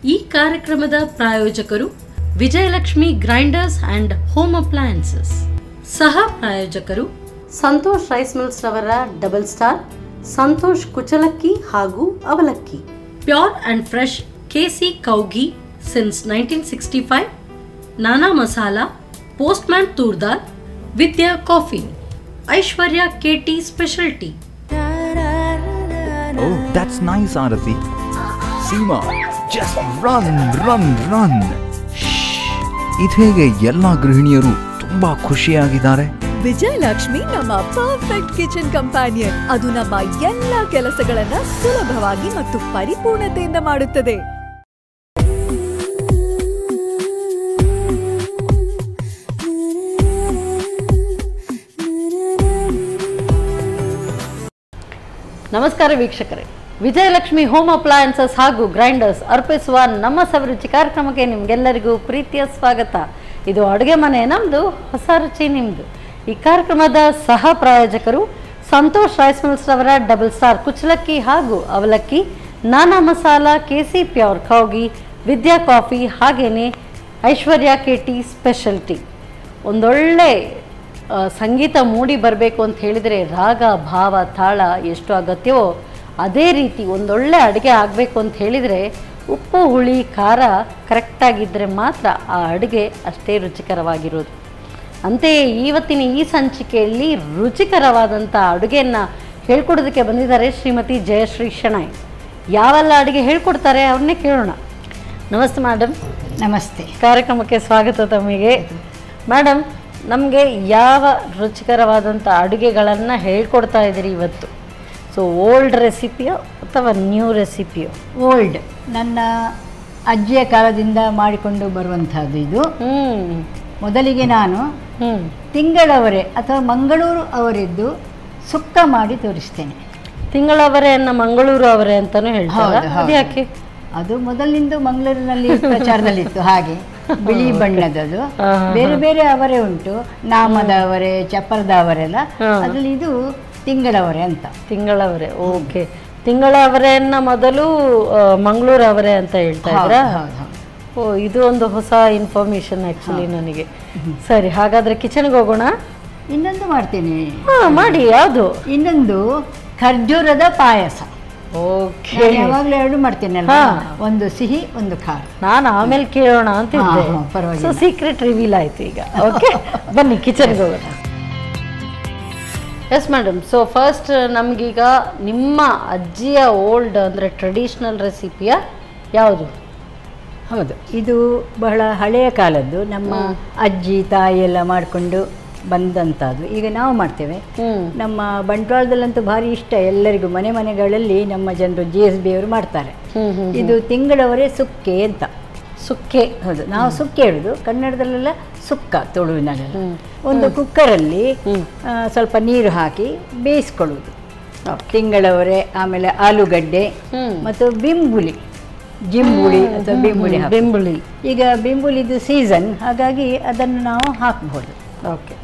ಈ ಕಾರ್ಯಕ್ರಮದ ಪ್ರಾಯೋಜಕರು Vijayalakshmi grinders and home appliances. ಸಹ ಪ್ರಾಯೋಜಕರು ಸಂತೋಷ್ ರೈಸ್ ಮಿಲ್ಸ್ ರವರ ಡಬಲ್ ಸ್ಟಾರ್, ಸಂತೋಷ್ ಕುಚಲಕ್ಕಿ ಹಾಗೂ ಅವಲಕ್ಕಿ, pure and fresh KC Kaugi since 1965, Nana masala, postman toor dal, Vidya coffee, Aishwarya KT special tea. Oh, that's nice, Arati. Seema, just run. ಇದೇಗೆ ಎಲ್ಲ ಗೃಹಿಣಿಯರು ತುಂಬಾ ಖುಷಿಯಾಗಿದ್ದಾರೆ. ವಿಜಯಲಕ್ಷ್ಮಿ ನಮ್ಮ ಪರ್ಫೆಕ್ಟ್ ಕಿಚನ್ ಕಂಪ್ಯಾನಿಯನ್. ಅದು ನಮ್ಮ ಎಲ್ಲ ಕೆಲಸಗಳನ್ನ ಸುಲಭವಾಗಿ ಮತ್ತು ಪರಿಪೂರ್ಣತೆಯಿಂದ ಮಾಡುತ್ತದೆ. ನಮಸ್ಕಾರ ವೀಕ್ಷಕರೇ, ವಿಜಯಲಕ್ಷ್ಮಿ ಹೋಮ್ ಅಪ್ಲಯನ್ಸಸ್ ಹಾಗೂ ಗ್ರೈಂಡರ್ಸ್ ಅರ್ಪಿಸುವ ನಮ್ಮ ಸವಿರುಚಿ ಕಾರ್ಯಕ್ರಮಕ್ಕೆ ನಿಮಗೆಲ್ಲರಿಗೂ ಪ್ರೀತಿಯ ಸ್ವಾಗತ. ಇದು ಅಡುಗೆ ಮನೆ ನಮ್ಮದು, ಹೊಸ ರುಚಿ ನಿಮ್ಮದು. ಈ ಕಾರ್ಯಕ್ರಮದ ಸಹ ಪ್ರಾಯೋಜಕರು ಸಂತೋಷ್ ರೈಸ್ ಮಿಲ್ಸ್ ರವರ ಡಬಲ್ ಸ್ಟಾರ್ ಕುಚಲಕ್ಕಿ ಹಾಗೂ ಅವಲಕ್ಕಿ, ನಾನಾ ಮಸಾಲಾ, ಕೆಸಿ ಪ್ಯೂರ್ ಕೌಗಿ, ವಿದ್ಯಾ ಕಾಫಿ, ಹಾಗೆಯೇ ಐಶ್ವರ್ಯ ಕೆಟಿ ಸ್ಪೆಷಲ್ ಟೀ. ಒಂದೊಳ್ಳೆ ಸಂಗೀತ ಮೂಡಿ ಬರಬೇಕು ಅಂತ ಹೇಳಿದರೆ ರಾಗ, ಭಾವ, ತಾಳ ಎಷ್ಟು ಅಗತ್ಯವೋ ಅದೇ ರೀತಿ ಒಂದೊಳ್ಳೆ ಅಡುಗೆ ಆಗಬೇಕು ಅಂತ ಹೇಳಿದರೆ ಉಪ್ಪು, ಹುಳಿ, ಖಾರ ಕರೆಕ್ಟಾಗಿದ್ದರೆ ಮಾತ್ರ ಆ ಅಡುಗೆ ಅಷ್ಟೇ ರುಚಿಕರವಾಗಿರೋದು. ಅಂತೆಯೇ ಇವತ್ತಿನ ಈ ಸಂಚಿಕೆಯಲ್ಲಿ ರುಚಿಕರವಾದಂಥ ಅಡುಗೆಯನ್ನು ಹೇಳ್ಕೊಡೋದಕ್ಕೆ ಬಂದಿದ್ದಾರೆ ಶ್ರೀಮತಿ ಜಯಶ್ರೀ ಶೆಣೈ. ಯಾವೆಲ್ಲ ಅಡುಗೆ ಹೇಳ್ಕೊಡ್ತಾರೆ ಅವ್ರನ್ನೇ ಕೇಳೋಣ. ನಮಸ್ತೆ ಮೇಡಮ್. ನಮಸ್ತೆ. ಕಾರ್ಯಕ್ರಮಕ್ಕೆ ಸ್ವಾಗತ ತಮಗೆ. ಮೇಡಮ್, ನಮಗೆ ಯಾವ ರುಚಿಕರವಾದಂಥ ಅಡುಗೆಗಳನ್ನು ಹೇಳ್ಕೊಡ್ತಾ ಇದ್ದೀರಿ ಇವತ್ತು? ಸೊ ಓಲ್ಡ್ ರೆಸಿಪಿಯೋ ಅಥವಾ ನ್ಯೂ ರೆಸಿಪಿಯೋ? ಓಲ್ಡ್, ನನ್ನ ಅಜ್ಜಿಯ ಕಾಲದಿಂದ ಮಾಡಿಕೊಂಡು ಬರುವಂಥದ್ದು ಇದು. ಮೊದಲಿಗೆ ನಾನು ತಿಂಗಳವರೆ ಅಥವಾ ಮಂಗಳೂರು ಅವರಿದ್ದು ಸುಕ್ಕ ಮಾಡಿ ತೋರಿಸ್ತೇನೆ. ತಿಂಗಳವರೆಯನ್ನು ಮಂಗಳೂರು ಅವರೇ ಅಂತಲೂ ಹೇಳ್ತಾರೆ, ಅದು ಯಾಕೆ? ಅದು ಮೊದಲಿನಿಂದ ಮಂಗಳೂರಿನಲ್ಲಿ ಪ್ರಚಾರದಲ್ಲಿತ್ತು. ಹಾಗೆ ಬಿಳಿ ಬಣ್ಣದದು ಬೇರೆ ಬೇರೆ ಅವರೇ ಉಂಟು, ನಾಮದ ಅವರೇ, ಚಪ್ಪರದ ಅವರೆಲ್ಲ. ಅದರಲ್ಲಿ ಇದು ತಿಂಗಳವರೆ ಅಂತ. ತಿಂಗಳವರೆ, ಓಕೆ. ತಿಂಗಳವರೆಯನ್ನ ಮೊದಲು ಮಂಗಳೂರು ಅವರೇ ಅಂತ ಹೇಳ್ತಾ ಇದ್ರಾ? ಓ, ಇದು ಒಂದು ಹೊಸ ಇನ್ಫಾರ್ಮೇಶನ್ ಆ್ಯಕ್ಚುಲಿ ನನಗೆ. ಸರಿ, ಹಾಗಾದ್ರೆ ಕಿಚನ್ಗೆ ಹೋಗೋಣ. ಇನ್ನೊಂದು ಮಾಡ್ತೇನೆ. ಮಾಡಿ. ಯಾವುದು? ಇನ್ನೊಂದು ಖರ್ಜೂರದ ಪಾಯಸ. ಓಕೆ, ಯಾವಾಗಲೂ ಎರಡು ಮಾಡ್ತೇನಲ್ಲ, ಒಂದು ಸಿಹಿ ಒಂದು ಖಾರ. ನಾನು ಆಮೇಲೆ ಕೇಳೋಣ ಅಂತಿದ್ದೆ, ಸೊ ಸೀಕ್ರೆಟ್ ರಿವೀಲ್ ಆಯ್ತು ಈಗ. ಓಕೆ, ಬನ್ನಿ ಕಿಚನ್ಗೆ ಹೋಗೋಣ. ಎಸ್ ಮೇಡಮ್, ಸೊ ಫಸ್ಟ್ ನಮಗೀಗ ನಿಮ್ಮ ಅಜ್ಜಿಯ ಓಲ್ಡ್ ಅಂದರೆ ಟ್ರೆಡಿಷ್ನಲ್ ರೆಸಿಪಿಯ ಯಾವುದು? ಹೌದು, ಇದು ಬಹಳ ಹಳೆಯ ಕಾಲದ್ದು. ನಮ್ಮ ಅಜ್ಜಿ ತಾಯಿ ಎಲ್ಲ ಮಾಡಿಕೊಂಡು ಬಂದಂಥದ್ದು. ಈಗ ನಾವು ಮಾಡ್ತೇವೆ. ನಮ್ಮ ಬಂಟ್ವಾಳದಲ್ಲಂತೂ ಭಾರಿ ಇಷ್ಟ ಎಲ್ಲರಿಗೂ. ಮನೆಗಳಲ್ಲಿ ನಮ್ಮ ಜನರು GSB ಅವರು ಮಾಡ್ತಾರೆ. ಇದು ತಿಂಗಳವರೆ ಸುಕ್ಕೆ ಅಂತ. ಸುಕ್ಕೆ? ಹೌದು, ನಾವು ಸುಕ್ಕೆ ಹೇಳುದು, ಕನ್ನಡದಲ್ಲೆಲ್ಲ ಸುಕ್ಕ, ತುಳುವಿನಲ್ಲೆಲ್ಲ. ಒಂದು ಕುಕ್ಕರಲ್ಲಿ ಸ್ವಲ್ಪ ನೀರು ಹಾಕಿ ಬೇಯಿಸ್ಕೊಳ್ಳುವುದು ತಿಂಗಳವರೆ. ಆಮೇಲೆ ಆಲೂಗಡ್ಡೆ ಮತ್ತು ಜಿಂಬುಳಿ ಅಥವಾ ಬೆಂಬುಳಿ. ಈಗ ಬೆಂಬುಳಿದು ಸೀಸನ್, ಹಾಗಾಗಿ ಅದನ್ನು ನಾವು ಹಾಕಬಹುದು. ಓಕೆ,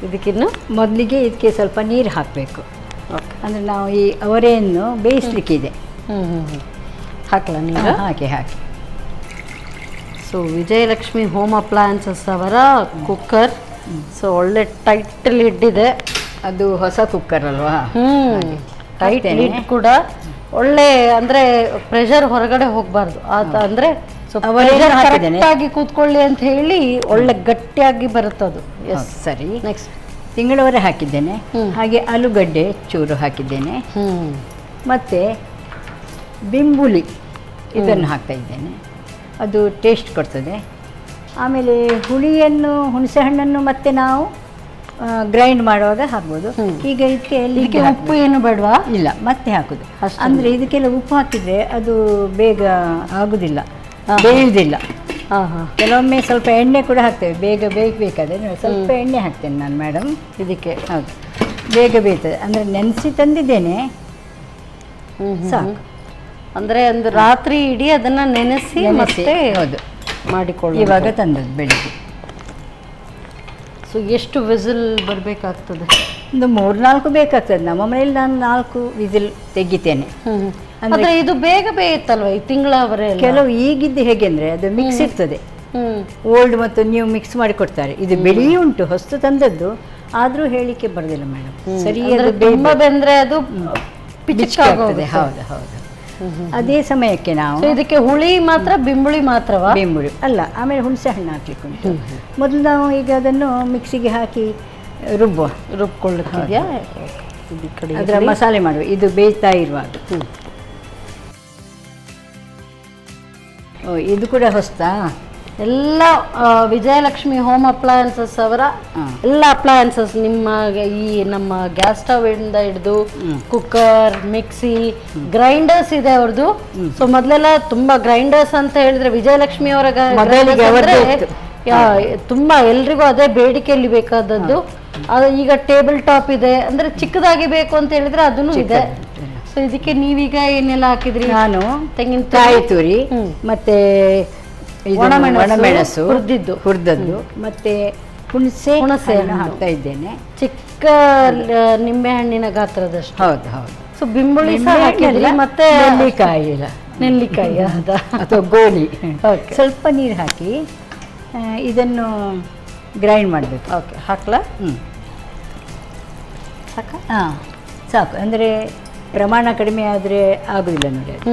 ಇದಕ್ಕಿನ್ನು ಮೊದಲಿಗೆ ಇದಕ್ಕೆ ಸ್ವಲ್ಪ ನೀರು ಹಾಕಬೇಕು. ಅಂದರೆ ನಾವು ಈ ಅವರೆಯನ್ನು ಬೇಯಿಸ್ಲಿಕ್ಕಿದೆ. ಹಾಕಲ ನೀರು? ಹಾಕಿ. ಸೊ ವಿಜಯಲಕ್ಷ್ಮಿ ಹೋಮ್ ಅಪ್ಲಯನ್ಸಸ್ ಅವರ ಕುಕ್ಕರ್. ಸೊ ಒಳ್ಳೆ ಟೈಟ್ ಲಿಡ್ ಇದೆ. ಅದು ಹೊಸ ಕುಕ್ಕರ್ ಅಲ್ವಾ? ಟೈಟ್ ಲಿಡ್ ಕೂಡ ಒಳ್ಳೆ, ಅಂದರೆ ಪ್ರೆಷರ್ ಹೊರಗಡೆ ಹೋಗಬಾರ್ದು ಅಂದರೆ ಕರೆಕ್ಟಾಗಿ ಕೂತ್ಕೊಳ್ಳಿ ಅಂತ ಹೇಳಿ ಒಳ್ಳೆ ಗಟ್ಟಿಯಾಗಿ ಬರುತ್ತದು. ಎಸ್, ಸರಿ. ನೆಕ್ಸ್ಟ್ ತಿಂಗಳವರೆ ಹಾಕಿದ್ದೇನೆ. ಹಾಗೆ ಆಲೂಗಡ್ಡೆ ಚೂರು ಹಾಕಿದ್ದೇನೆ. ಮತ್ತು ಬೆಂಬುಳಿ ಇದನ್ನು ಹಾಕ್ತಾ ಇದ್ದೇನೆ, ಅದು ಟೇಸ್ಟ್ ಕೊಡ್ತದೆ. ಆಮೇಲೆ ಹುಣಸೆ ಹಣ್ಣನ್ನು ಮತ್ತೆ ನಾವು ಗ್ರೈಂಡ್ ಮಾಡುವಾಗ ಹಾಕ್ಬೋದು. ಈಗ ಇದಕ್ಕೆ ಉಪ್ಪು ಏನು ಬೇಡವಾ? ಇಲ್ಲ, ಮತ್ತೆ ಹಾಕೋದು. ಅಂದರೆ ಇದಕ್ಕೆಲ್ಲ ಉಪ್ಪು ಹಾಕಿದರೆ ಅದು ಬೇಗ ಆಗುದಿಲ್ಲ, ಬೇಯುವುದಿಲ್ಲ. ಕೆಲವೊಮ್ಮೆ ಸ್ವಲ್ಪ ಎಣ್ಣೆ ಕೂಡ ಹಾಕ್ತೇವೆ, ಬೇಗ ಬೇಯಬೇಕಾದ್ರೆ ಸ್ವಲ್ಪ ಎಣ್ಣೆ ಹಾಕ್ತೇನೆ ನಾನು ಮೇಡಮ್ ಇದಕ್ಕೆ. ಹೌದು, ಬೇಗ ಬೇಯ್ತದೆ. ಅಂದರೆ ನೆನೆಸಿ ತಂದಿದ್ದೇನೆ, ಸಾಕು. ಅಂದರೆ ಒಂದು ರಾತ್ರಿ ಇಡೀ ಅದನ್ನು ನೆನೆಸಿ ಮತ್ತೆ ಹೌದು ಮಾಡಿಕೊಳ್ಳಿ. ಇವಾಗ ತಂದದ್ದು ಬೆಳಿಗ್ಗೆ. ಸೊ ಎಷ್ಟು ವಿಸಿಲ್ ಬರಬೇಕಾಗ್ತದೆ? ಒಂದು 3-4 ಬೇಕಾಗ್ತದೆ. ನಮ್ಮ ಮನೇಲಿ ನಾನು 4 ವಿಸಿಲ್ ತೆಗಿತೇನೆ. ಅಂದ್ರೆ ಇದು ಬೇಗ ಬೇಯುತ್ತಲ್ವ ಈ ತಿಂಗಳವರೆ? ಕೆಲವು ಈಗಿದ್ದು ಹೇಗೆ ಅಂದರೆ ಅದು ಮಿಕ್ಸ್ ಇರ್ತದೆ, ಓಲ್ಡ್ ಮತ್ತು ನ್ಯೂ ಮಿಕ್ಸ್ ಮಾಡಿ ಕೊಡ್ತಾರೆ. ಇದು ಬೆಳಿ ಉಂಟು, ಹೊಸ್ತು ತಂದದ್ದು, ಆದರೂ ಹೇಳಿಕೆ ಬರೋದಿಲ್ಲ ಮೇಡಮ್. ಸರಿಯಾದ ತುಂಬಾ ಬೆಂದ್ರೆ ಅದು ಪಿಚ್ಕಾಗ್ತದೆ. ಹೌದು ಹೌದು. ಅದೇ ಸಮಯಕ್ಕೆ ನಾವು ಇದಕ್ಕೆ ಹುಳಿ ಮಾತ್ರ, ಬಿಂಬುಳಿ ಮಾತ್ರವಾ? ಬೆಂಬುಳಿ ಅಲ್ಲ, ಆಮೇಲೆ ಹುಣಸೆ ಹಣ್ಣು ಹಾಕ್ಲಿಕ್ಕೆ ಉಂಟು. ಮೊದಲು ನಾವು ಈಗ ಅದನ್ನು ಮಿಕ್ಸಿಗೆ ಹಾಕಿ ರುಬ್ಕೊಳ್ಳುತ್ತಿದ್ಯಾ? ಅದರ ಮಸಾಲೆ ಮಾಡುವ, ಇದು ಬೇಯ್ತಾ ಇರುವಾಗ. ಇದು ಕೂಡ ಹೊಸ್ತಾ? ಎಲ್ಲ ವಿಜಯಲಕ್ಷ್ಮಿ ಹೋಮ್ ಅಪ್ಲಯನ್ಸಸ್ ಅವರ ಎಲ್ಲ ಅಪ್ಲಯನ್ಸಸ್, ನಿಮ್ಮ ಈ ನಮ್ಮ ಗ್ಯಾಸ್ ಸ್ಟವ್ ಇಂದ ಹಿಡಿದು ಕುಕ್ಕರ್, ಮಿಕ್ಸಿ, ಗ್ರೈಂಡರ್ಸ್ ಇದೆ ಅವ್ರದ್ದು. ಸೊ ಮೊದಲೆಲ್ಲ ತುಂಬಾ ಗ್ರೈಂಡರ್ಸ್ ಅಂತ ಹೇಳಿದ್ರೆ ವಿಜಯಲಕ್ಷ್ಮಿ ಅವರ ತುಂಬಾ ಎಲ್ರಿಗೂ ಅದೇ ಬೇಡಿಕೆಯಲ್ಲಿ ಬೇಕಾದದ್ದು. ಈಗ ಟೇಬಲ್ ಟಾಪ್ ಇದೆ, ಅಂದ್ರೆ ಚಿಕ್ಕದಾಗಿ ಬೇಕು ಅಂತ ಹೇಳಿದ್ರೆ ಅದನ್ನು ಇದೆ. ಸೊ ಇದಕ್ಕೆ ನೀವೀಗ ಏನೆಲ್ಲ ಹಾಕಿದ್ರಿ? ನಾನು ತೆಂಗಿನಕಾಯಿ ತುರಿ ಮತ್ತೆ ಒಣಮೆಣಸು ಹುರಿದದ್ದು ಮತ್ತೆ ಹುಣಸೆ ಹಾಕ್ತಾ ಇದ್ದೇನೆ, ಚಿಕ್ಕ ನಿಂಬೆ ಹಣ್ಣಿನ ಗಾತ್ರದಷ್ಟು. ಹೌದು ಹೌದು. ಸೊ ಬಿಂಬುಳಿ ಮತ್ತೆ ನೆಲ್ಲಿಕಾಯಿ ಅಥವಾ ಗೋಲಿ. ಸ್ವಲ್ಪ ನೀರು ಹಾಕಿ ಇದನ್ನು ಗ್ರೈಂಡ್ ಮಾಡಬೇಕು. ಓಕೆ, ಹಾಕ್ಲಾ? ಸಾಕು. ಹಾಂ ಸಾಕು, ಅಂದರೆ ಪ್ರಮಾಣ ಕಡಿಮೆ ಆದರೆ ಆಗೋದಿಲ್ಲ ನೋಡಿ ಅದು.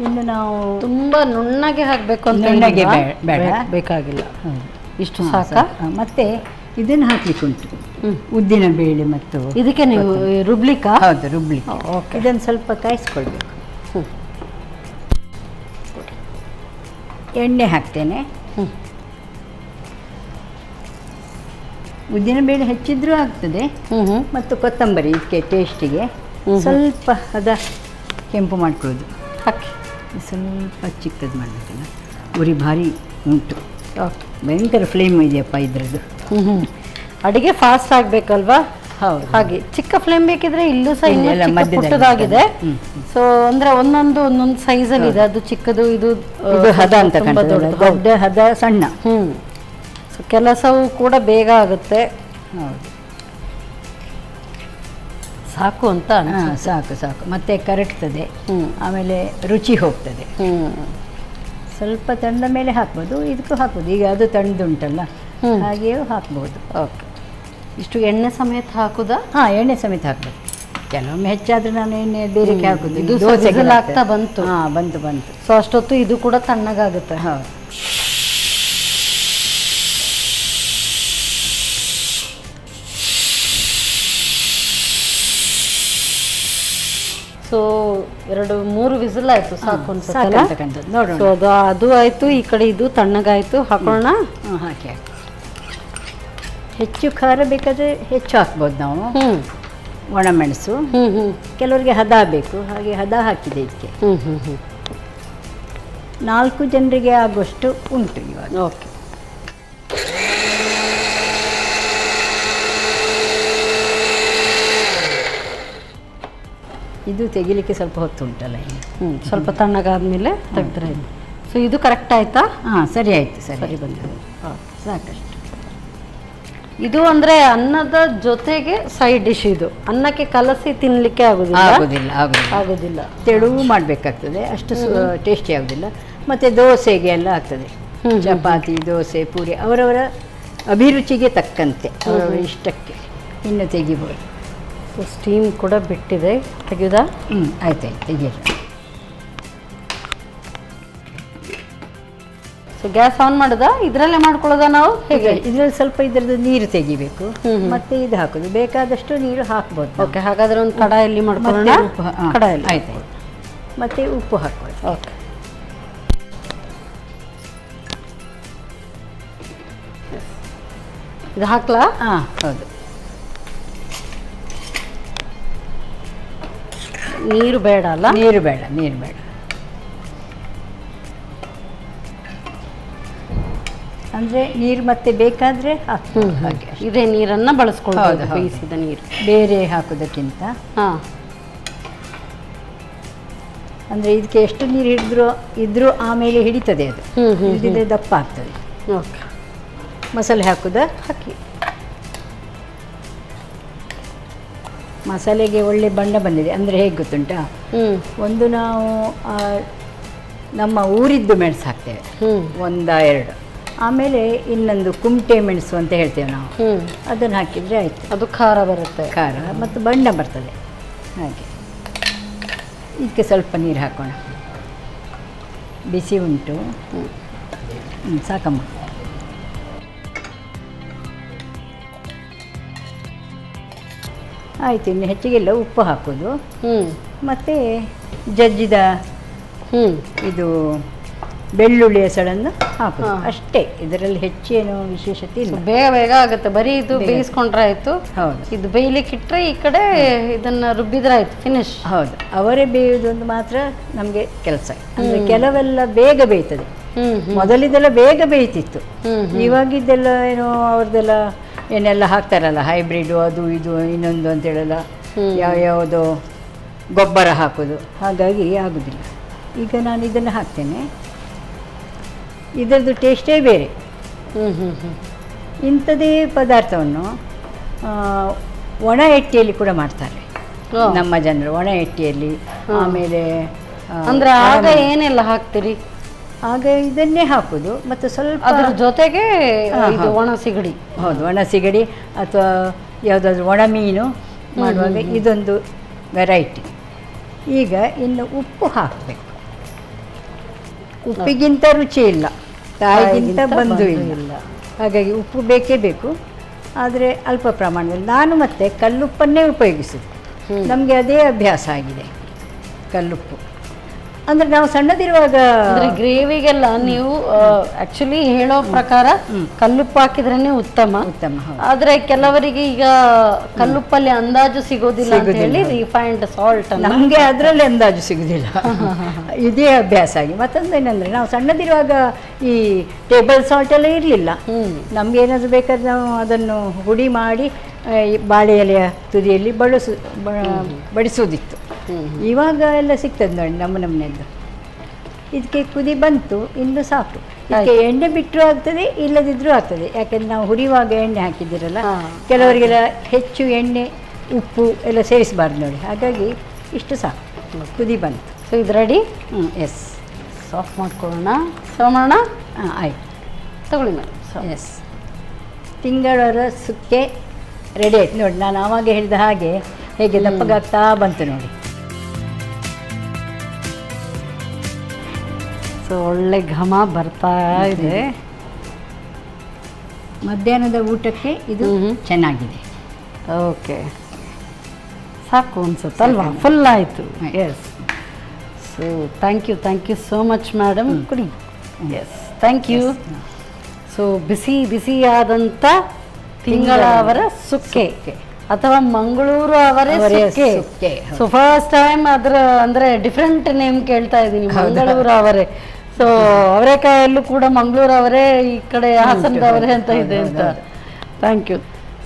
ಇನ್ನು ನಾವು ತುಂಬಾ ನುಣ್ಣಗೆ ಹಾಕಬೇಕು ಅಂತ ನುಣ್ಣಗೆ ಬೇಡ, ಬೇಕಾಗಿಲ್ಲ, ಇಷ್ಟು ಸಾಕ. ಮತ್ತೆ ಇದನ್ನು ಹಾಕ್ಲಿಕ್ಕೆ ಉಂಟು, ಉದ್ದಿನ ಬೇಳೆ ಮತ್ತು ಇದಕ್ಕೆ ನೀವು ರುಬ್ಲಿಕ್ಕಾ? ಹೌದು, ರುಬ್ಲಿಕ್ಕೆ. ಇದನ್ನು ಸ್ವಲ್ಪ ಕಾಯಿಸ್ಕೊಳ್ಬೇಕು. ಎಣ್ಣೆ ಹಾಕ್ತೇನೆ. ಉದ್ದಿನ ಬೇಳೆ ಹೆಚ್ಚಿದ್ರೂ ಆಗ್ತದೆ, ಮತ್ತು ಕೊತ್ತಂಬರಿ ಇದಕ್ಕೆ ಟೇಸ್ಟಿಗೆ ಸ್ವಲ್ಪ ಅದ ಕೆಂಪು ಮಾಡ್ಕೊಳ್ಳೋದು. ಹಾಕಿ ಸ್ವಲ್ಪ ಚಿಕ್ಕದು ಮಾಡಬೇಕಲ್ಲ, ಉರಿ ಭಾರಿ ಉಂಟು, ಭಯಂಕರ ಫ್ಲೇಮ್ ಇದೆಯಪ್ಪ ಇದ್ರದ್ದು. ಅಡಿಗೆ ಫಾಸ್ಟ್ ಆಗಬೇಕಲ್ವಾ? ಹೌದು. ಹಾಗೆ ಚಿಕ್ಕ ಫ್ಲೇಮ್ ಬೇಕಿದ್ರೆ ಇಲ್ಲೂ ಸಹ ಪುಟ್ಟದಾಗಿದೆ. ಸೊ ಅಂದ್ರೆ ಒಂದೊಂದು ಸೈಜಲ್ಲಿ ಇದೆ, ಅದು ಚಿಕ್ಕದು, ಇದು ಹದ ಅಂತ ದೊಡ್ಡ ಹದ ಸಣ್ಣ. ಸೊ ಕೆಲಸವು ಕೂಡ ಬೇಗ ಆಗುತ್ತೆ. ಹೌದು, ಸಾಕು ಅಂತ. ಸಾಕು ಸಾಕು, ಮತ್ತೆ ಕರಗ್ತದೆ, ಆಮೇಲೆ ರುಚಿ ಹೋಗ್ತದೆ. ಸ್ವಲ್ಪ ತಣ್ಣದ ಮೇಲೆ ಹಾಕ್ಬೋದು, ಇದಕ್ಕೂ ಹಾಕ್ಬೋದು. ಈಗ ಅದು ತಣ್ಣದುಂಟಲ್ಲ, ಹಾಗೆಯೂ ಹಾಕ್ಬೋದು. ಓಕೆ, ಇಷ್ಟು ಎಣ್ಣೆ ಸಮೇತ ಹಾಕುದಾ? ಹಾಂ, ಎಣ್ಣೆ ಸಮೇತ ಹಾಕ್ಬೇಕು. ಕೆಲವೊಮ್ಮೆ ಹೆಚ್ಚಾದರೆ ನಾನು ಎಣ್ಣೆ ಬೇರೆಕ್ಕೆ ಹಾಕೋದು. ಇದು ದೋಸೆ ಆಗ್ತಾ ಬಂತು. ಹಾಂ, ಬಂತು. ಸೊ ಅಷ್ಟೊತ್ತು ಇದು ಕೂಡ ತಣ್ಣಗಾಗುತ್ತೆ. ಹೌದು. ಸೊ 2-3 ವಿಸಿಲ್ ಆಯ್ತು, ಸಾಕು ಅನ್ಸುತ್ತೆ. ನೋಡೋಣ. ಸೊ ಅದು ಆಯ್ತು, ಈ ಕಡೆ ಇದು ತಣ್ಣಗಾಯ್ತು. ಹಾಕೋಣ. ಹಾಕಿ. ಹೆಚ್ಚು ಖಾರ ಬೇಕಾದರೆ ಹೆಚ್ಚು ಹಾಕ್ಬೋದು ನಾವು. ಒಣಮೆಣಸು, ಕೆಲವರಿಗೆ ಹದ ಬೇಕು, ಹಾಗೆ ಹದ ಹಾಕಿದೆ ಇದಕ್ಕೆ. 4 ಜನರಿಗೆ ಆಗುವಷ್ಟು ಉಂಟು ಇವಾಗ. ಓಕೆ, ಇದು ತೆಗಿಲಿಕ್ಕೆ ಸ್ವಲ್ಪ ಹೊತ್ತು ಉಂಟಲ್ಲ, ಸ್ವಲ್ಪ ತಣ್ಣಗಾದ್ಮೇಲೆ ತೆಗೆದ್ರೆ. ಸೊ ಇದು ಕರೆಕ್ಟ್ ಆಯ್ತಾ? ಹಾಂ, ಸರಿ ಆಯ್ತು, ಸರಿ ಬಂದಿದೆ, ಸಾಕಷ್ಟು. ಇದು ಅಂದ್ರೆ ಅನ್ನದ ಜೊತೆಗೆ ಸೈಡ್ ಡಿಶ್. ಇದು ಅನ್ನಕ್ಕೆ ಕಲಸಿ ತಿನ್ಲಿಕ್ಕೆ ಆಗುದಿಲ್ಲ. ತೆಳುವು ಮಾಡಬೇಕಾಗ್ತದೆ, ಅಷ್ಟು ಟೇಸ್ಟಿ ಆಗುದಿಲ್ಲ. ಮತ್ತೆ ದೋಸೆಗೆ ಎಲ್ಲ ಆಗ್ತದೆ, ಚಪಾತಿ, ದೋಸೆ, ಪೂರಿ ಅವರವರ ಅಭಿರುಚಿಗೆ ತಕ್ಕಂತೆ, ಅವರವರ ಇಷ್ಟಕ್ಕೆ ಇನ್ನು ತೆಗಿಬೋದು. ಸೊ ಸ್ಟೀಮ್ ಕೂಡ ಬಿಟ್ಟಿದೆ, ತೆಗೆಯುದಾ? ಆಯ್ತಾಯ್ತು, ತೆಗಿಯೋದು. ಸೊ ಗ್ಯಾಸ್ ಆನ್ ಮಾಡೋದಾ? ಇದರಲ್ಲೇ ಮಾಡ್ಕೊಳ್ಳೋದಾ ನಾವು? ಹೇಗೆ? ಇದರಲ್ಲಿ ಸ್ವಲ್ಪ ಇದರದ್ದು ನೀರು ತೆಗಿಬೇಕು, ಮತ್ತೆ ಇದು ಹಾಕೋದು, ಬೇಕಾದಷ್ಟು ನೀರು ಹಾಕ್ಬೋದು. ಓಕೆ, ಹಾಗಾದ್ರೆ ಒಂದು ಕಡಾಯಲ್ಲಿ ಮಾಡ್ಕೊಳ್ಳೋಣ. ಕಡಾಯಲ್ಲಿ ಆಯ್ತಾಯ್ತು. ಮತ್ತೆ ಉಪ್ಪು ಹಾಕ್ಬೋದು. ಓಕೆ, ಇದು ಹಾಕ್ಲಾ? ಹಾಂ, ಹೌದು. ನೀರು ಬೇಡ ಅಲ್ಲ? ನೀರು ಬೇಡ. ಅಂದರೆ ನೀರು ಮತ್ತೆ ಬೇಕಾದರೆ ಹಾಕ್ಬೋದು. ಹಾಗೆ ಇದೇ ನೀರನ್ನು ಬಳಸ್ಕೊಳ್ಬೋದು, ಬೇಯಿಸಿದ ನೀರು ಬೇರೆ ಹಾಕೋದಕ್ಕಿಂತ. ಹಾಂ, ಅಂದರೆ ಇದಕ್ಕೆ ಎಷ್ಟು ನೀರು ಇದ್ರೂ ಆಮೇಲೆ ಹಿಡಿತದೆ ಅದು, ಇಲ್ಲದಿದ್ದರೆ ದಪ್ಪ ಆಗ್ತದೆ. ಓಕೆ, ಮಸಾಲೆ ಹಾಕೋದಾ? ಹಾಕಿ. ಮಸಾಲೆಗೆ ಒಳ್ಳೆ ಬಣ್ಣ ಬಂದಿದೆ. ಅಂದರೆ ಹೇಗೆ ಗೊತ್ತುಂಟಾ, ಒಂದು ನಾವು ನಮ್ಮ ಊರಿದ್ದು ಮೆಣಸು ಹಾಕ್ತೇವೆ, 1-2. ಆಮೇಲೆ ಇನ್ನೊಂದು ಕುಮಟೆ ಮೆಣಸು ಅಂತ ಹೇಳ್ತೇವೆ ನಾವು, ಅದನ್ನು ಹಾಕಿದರೆ ಆಯಿತು. ಅದು ಖಾರ ಬರುತ್ತೆ, ಖಾರ ಮತ್ತು ಬಣ್ಣ ಬರ್ತದೆ. ಹಾಗೆ ಇದಕ್ಕೆ ಸ್ವಲ್ಪ ನೀರು ಹಾಕೋಣ. ಬಿಸಿ ಉಂಟು. ಸಾಕಮ್ಮ. ಆಯಿತು. ಇನ್ನು ಹೆಚ್ಚಿಗೆಲ್ಲ ಉಪ್ಪು ಹಾಕೋದು, ಮತ್ತು ಜಜ್ಜಿದ ಇದು ಬೆಳ್ಳುಳ್ಳಿ ಹೆಸಳನ್ನು ಹಾಕೋದು ಅಷ್ಟೇ. ಇದರಲ್ಲಿ ಹೆಚ್ಚೇನು ವಿಶೇಷತೆ ಇಲ್ಲ. ಬೇಗ ಬೇಗ ಆಗುತ್ತೆ. ಬರೀ ಇದು ಬೇಯಿಸ್ಕೊಂಡ್ರೆ ಆಯ್ತು. ಹೌದು, ಇದು ಬೇಯಲಿಕ್ಕೆ ಇಟ್ಟರೆ ಈ ಕಡೆ ಇದನ್ನ ರುಬ್ಬಿದ್ರೆ ಆಯ್ತು, ಫಿನಿಶ್. ಹೌದು, ಅವರೇ ಬೇಯುವುದೊಂದು ಮಾತ್ರ ನಮಗೆ ಕೆಲಸ. ಅಂದರೆ ಕೆಲವೆಲ್ಲ ಬೇಗ ಬೇಯ್ತದೆ. ಮೊದಲಿದೆಲ್ಲ ಬೇಗ ಬೇಯ್ತಿತ್ತು. ಇವಾಗಿದ್ದೆಲ್ಲ ಏನೋ ಅವ್ರದ್ದೆಲ್ಲ ಏನೆಲ್ಲ ಹಾಕ್ತಾರಲ್ಲ, ಹೈಬ್ರಿಡು ಅದು ಇದು ಇನ್ನೊಂದು ಅಂತೇಳಲ್ಲ, ಯಾವ್ಯಾವುದೋ ಗೊಬ್ಬರ ಹಾಕೋದು, ಹಾಗಾಗಿ ಆಗೋದಿಲ್ಲ. ಈಗ ನಾನು ಇದನ್ನು ಹಾಕ್ತೇನೆ. ಇದರದ್ದು ಟೇಸ್ಟೇ ಬೇರೆ. ಇಂಥದೇ ಪದಾರ್ಥವನ್ನು ಒಣ ಎಟ್ಟಿಯಲ್ಲಿ ಕೂಡ ಮಾಡ್ತಾರೆ ನಮ್ಮ ಜನರು. ಒಣ ಎಟ್ಟಿಯಲ್ಲಿ. ಆಮೇಲೆ ಅಂದರೆ ಆಗ ಏನೆಲ್ಲ ಹಾಕ್ತೀರಿ? ಆಗ ಇದನ್ನೇ ಹಾಕೋದು, ಮತ್ತು ಸ್ವಲ್ಪ ಅದ್ರ ಜೊತೆಗೆ ಇದು ಒಣ ಸಿಗಡಿ. ಹೌದು, ಒಣ ಸಿಗಡಿ ಅಥವಾ ಯಾವುದಾದ್ರೂ ಒಣ ಮೀನು ಮಾಡುವಾಗ ಇದೊಂದು ವೆರೈಟಿ. ಈಗ ಇನ್ನು ಉಪ್ಪು ಹಾಕಬೇಕು. ಉಪ್ಪಿಗಿಂತ ರುಚಿ ಇಲ್ಲ, ತಾಯಿಗಿಂತ ಬಂಧು ಇಲ್ಲ. ಹಾಗಾಗಿ ಉಪ್ಪು ಬೇಕೇ ಬೇಕು, ಆದರೆ ಅಲ್ಪ ಪ್ರಮಾಣದಲ್ಲಿ. ನಾನು ಮತ್ತೆ ಕಲ್ಲುಪ್ಪನ್ನೇ ಉಪಯೋಗಿಸುದು. ನಮಗೆ ಅದೇ ಅಭ್ಯಾಸ ಆಗಿದೆ, ಕಲ್ಲುಪ್ಪು. ಅಂದರೆ ನಾವು ಸಣ್ಣದಿರುವಾಗ ಗ್ರೇವಿಗೆಲ್ಲ ನೀವು ಆಕ್ಚುಲಿ ಹೇಳೋ ಪ್ರಕಾರ ಕಲ್ಲುಪ್ಪು ಹಾಕಿದ್ರೇನೆ ಉತ್ತಮ. ಆದ್ರೆ ಕೆಲವರಿಗೆ ಈಗ ಕಲ್ಲುಪ್ಪಲ್ಲಿ ಅಂದಾಜು ಸಿಗೋದಿಲ್ಲ ಅಂತ ಹೇಳಿ ರಿಫೈನ್ಡ್ ಸಾಲ್ಟ್. ನಮಗೆ ಅದರಲ್ಲಿ ಅಂದಾಜು ಸಿಗೋದಿಲ್ಲ, ಇದೇ ಅಭ್ಯಾಸ ಆಗಿ. ಮತ್ತೊಂದು ಏನಂದ್ರೆ, ನಾವು ಸಣ್ಣದಿರುವಾಗ ಈ ಟೇಬಲ್ ಸಾಲ್ಟ್ ಎಲ್ಲ ಇರಲಿಲ್ಲ. ನಮ್ಗೆ ಏನಾದರೂ ಬೇಕಾದ್ರೆ ನಾವು ಅದನ್ನು ಹುಡಿ ಮಾಡಿ ಬಾಳೆ ಎಲೆಯ ತುದಿಯಲ್ಲಿ ಬಡಿಸೋದಿತ್ತು. ಇವಾಗ ಎಲ್ಲ ಸಿಗ್ತದೆ ನೋಡಿ ನಮ್ಮನೆಯದ್ದು. ಇದಕ್ಕೆ ಕುದಿ ಬಂತು, ಇನ್ನು ಸಾಕು. ಇದಕ್ಕೆ ಎಣ್ಣೆ ಬಿಟ್ಟರೂ ಆಗ್ತದೆ, ಇಲ್ಲದಿದ್ರೂ ಆಗ್ತದೆ. ಯಾಕೆಂದ್ರೆ ನಾವು ಹುರಿಯುವಾಗ ಎಣ್ಣೆ ಹಾಕಿದ್ದೀರಲ್ಲ, ಕೆಲವರಿಗೆಲ್ಲ ಹೆಚ್ಚು ಎಣ್ಣೆ ಉಪ್ಪು ಎಲ್ಲ ಸೇರಿಸಬಾರ್ದು ನೋಡಿ. ಹಾಗಾಗಿ ಇಷ್ಟು ಸಾಕು, ಕುದಿ ಬಂತು. ಸೊ ಇದು ರೆಡಿ. ಎಸ್, ಸಾಫ್ ಮಾಡ್ಕೊಳ್ಳೋಣ. ಸೋಮಣ್ಣ ಆಯ್ತು, ತಗೊಳ್ಳಿ ಮೇಡಮ್. ಎಸ್, ತಿಂಗಳರ ಸುಕ್ಕೆ ರೆಡಿ ಆಯ್ತು ನೋಡಿ. ನಾನು ಆವಾಗ ಹೇಳಿದ ಹಾಗೆ ಹೇಗೆ ದಪ್ಪಗಾಗ್ತಾ ಬಂತು ನೋಡಿ. ಸೊ ಒಳ್ಳೆ ಘಮ ಬರ್ತಾ ಇದೆ. ಮಧ್ಯಾಹ್ನದ ಊಟಕ್ಕೆ ಇದು ಚೆನ್ನಾಗಿದೆ. ಓಕೆ, ಸಾಕು ಅನ್ಸುತ್ತಲ್ವಾ? ಫುಲ್ ಆಯಿತು. Yes. So thank you so much madam. ಕುಡಿ. Yes, thank you. ಸೊ ಬಿಸಿಯಾದಂಥ ತಿಂಗಳವರ ಸುಕ್ಕೆ ಅಥವಾ ಮಂಗಳೂರು ಅವರೇ ಸುಕ್ಕೆ. ಸೊ ಫಸ್ಟ್ ಟೈಮ್ ಅದರ ಅಂದರೆ ಡಿಫ್ರೆಂಟ್ ನೇಮ್ ಕೇಳ್ತಾ ಇದ್ದೀನಿ, ಮಂಗಳೂರು ಅವರೇ. ಸೊ ಅವರೆಕಾಯಲ್ಲೂ ಕೂಡ ಮಂಗಳೂರು ಅವರೇ, ಈ ಕಡೆ ಹಾಸನದವರೇ ಅಂತ ಇದೆ ಅಂತ. Thank you.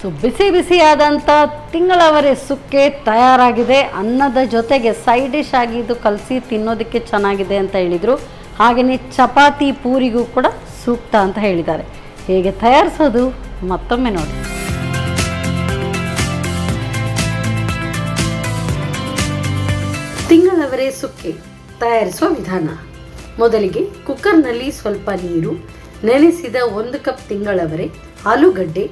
ಸೊ ಬಿಸಿಯಾದಂಥ ತಿಂಗಳವರೇ ಸುಕ್ಕೆ ತಯಾರಾಗಿದೆ. ಅನ್ನದ ಜೊತೆಗೆ ಸೈಡ್ ಡಿಶ್ ಆಗಿ ಇದು ಕಲಸಿ ತಿನ್ನೋದಕ್ಕೆ ಚೆನ್ನಾಗಿದೆ ಅಂತ ಹೇಳಿದರು. ಹಾಗೆಯೇ ಚಪಾತಿ ಪೂರಿಗೂ ಕೂಡ ಸೂಕ್ತ ಅಂತ ಹೇಳಿದ್ದಾರೆ. ಹೇಗೆ ತಯಾರಿಸೋದು ಮತ್ತೊಮ್ಮೆ ನೋಡಿ. ತಿಂಗಳವರೇ ಸುಕ್ಕೆ ತಯಾರಿಸುವ ವಿಧಾನ. ಮೊದಲಿಗೆ ಕುಕ್ಕರ್ನಲ್ಲಿ ಸ್ವಲ್ಪ ನೀರು, ನೆನೆಸಿದ 1 ಕಪ್ ತಿಂಗಳವರೆ, ಆಲೂಗಡ್ಡೆ,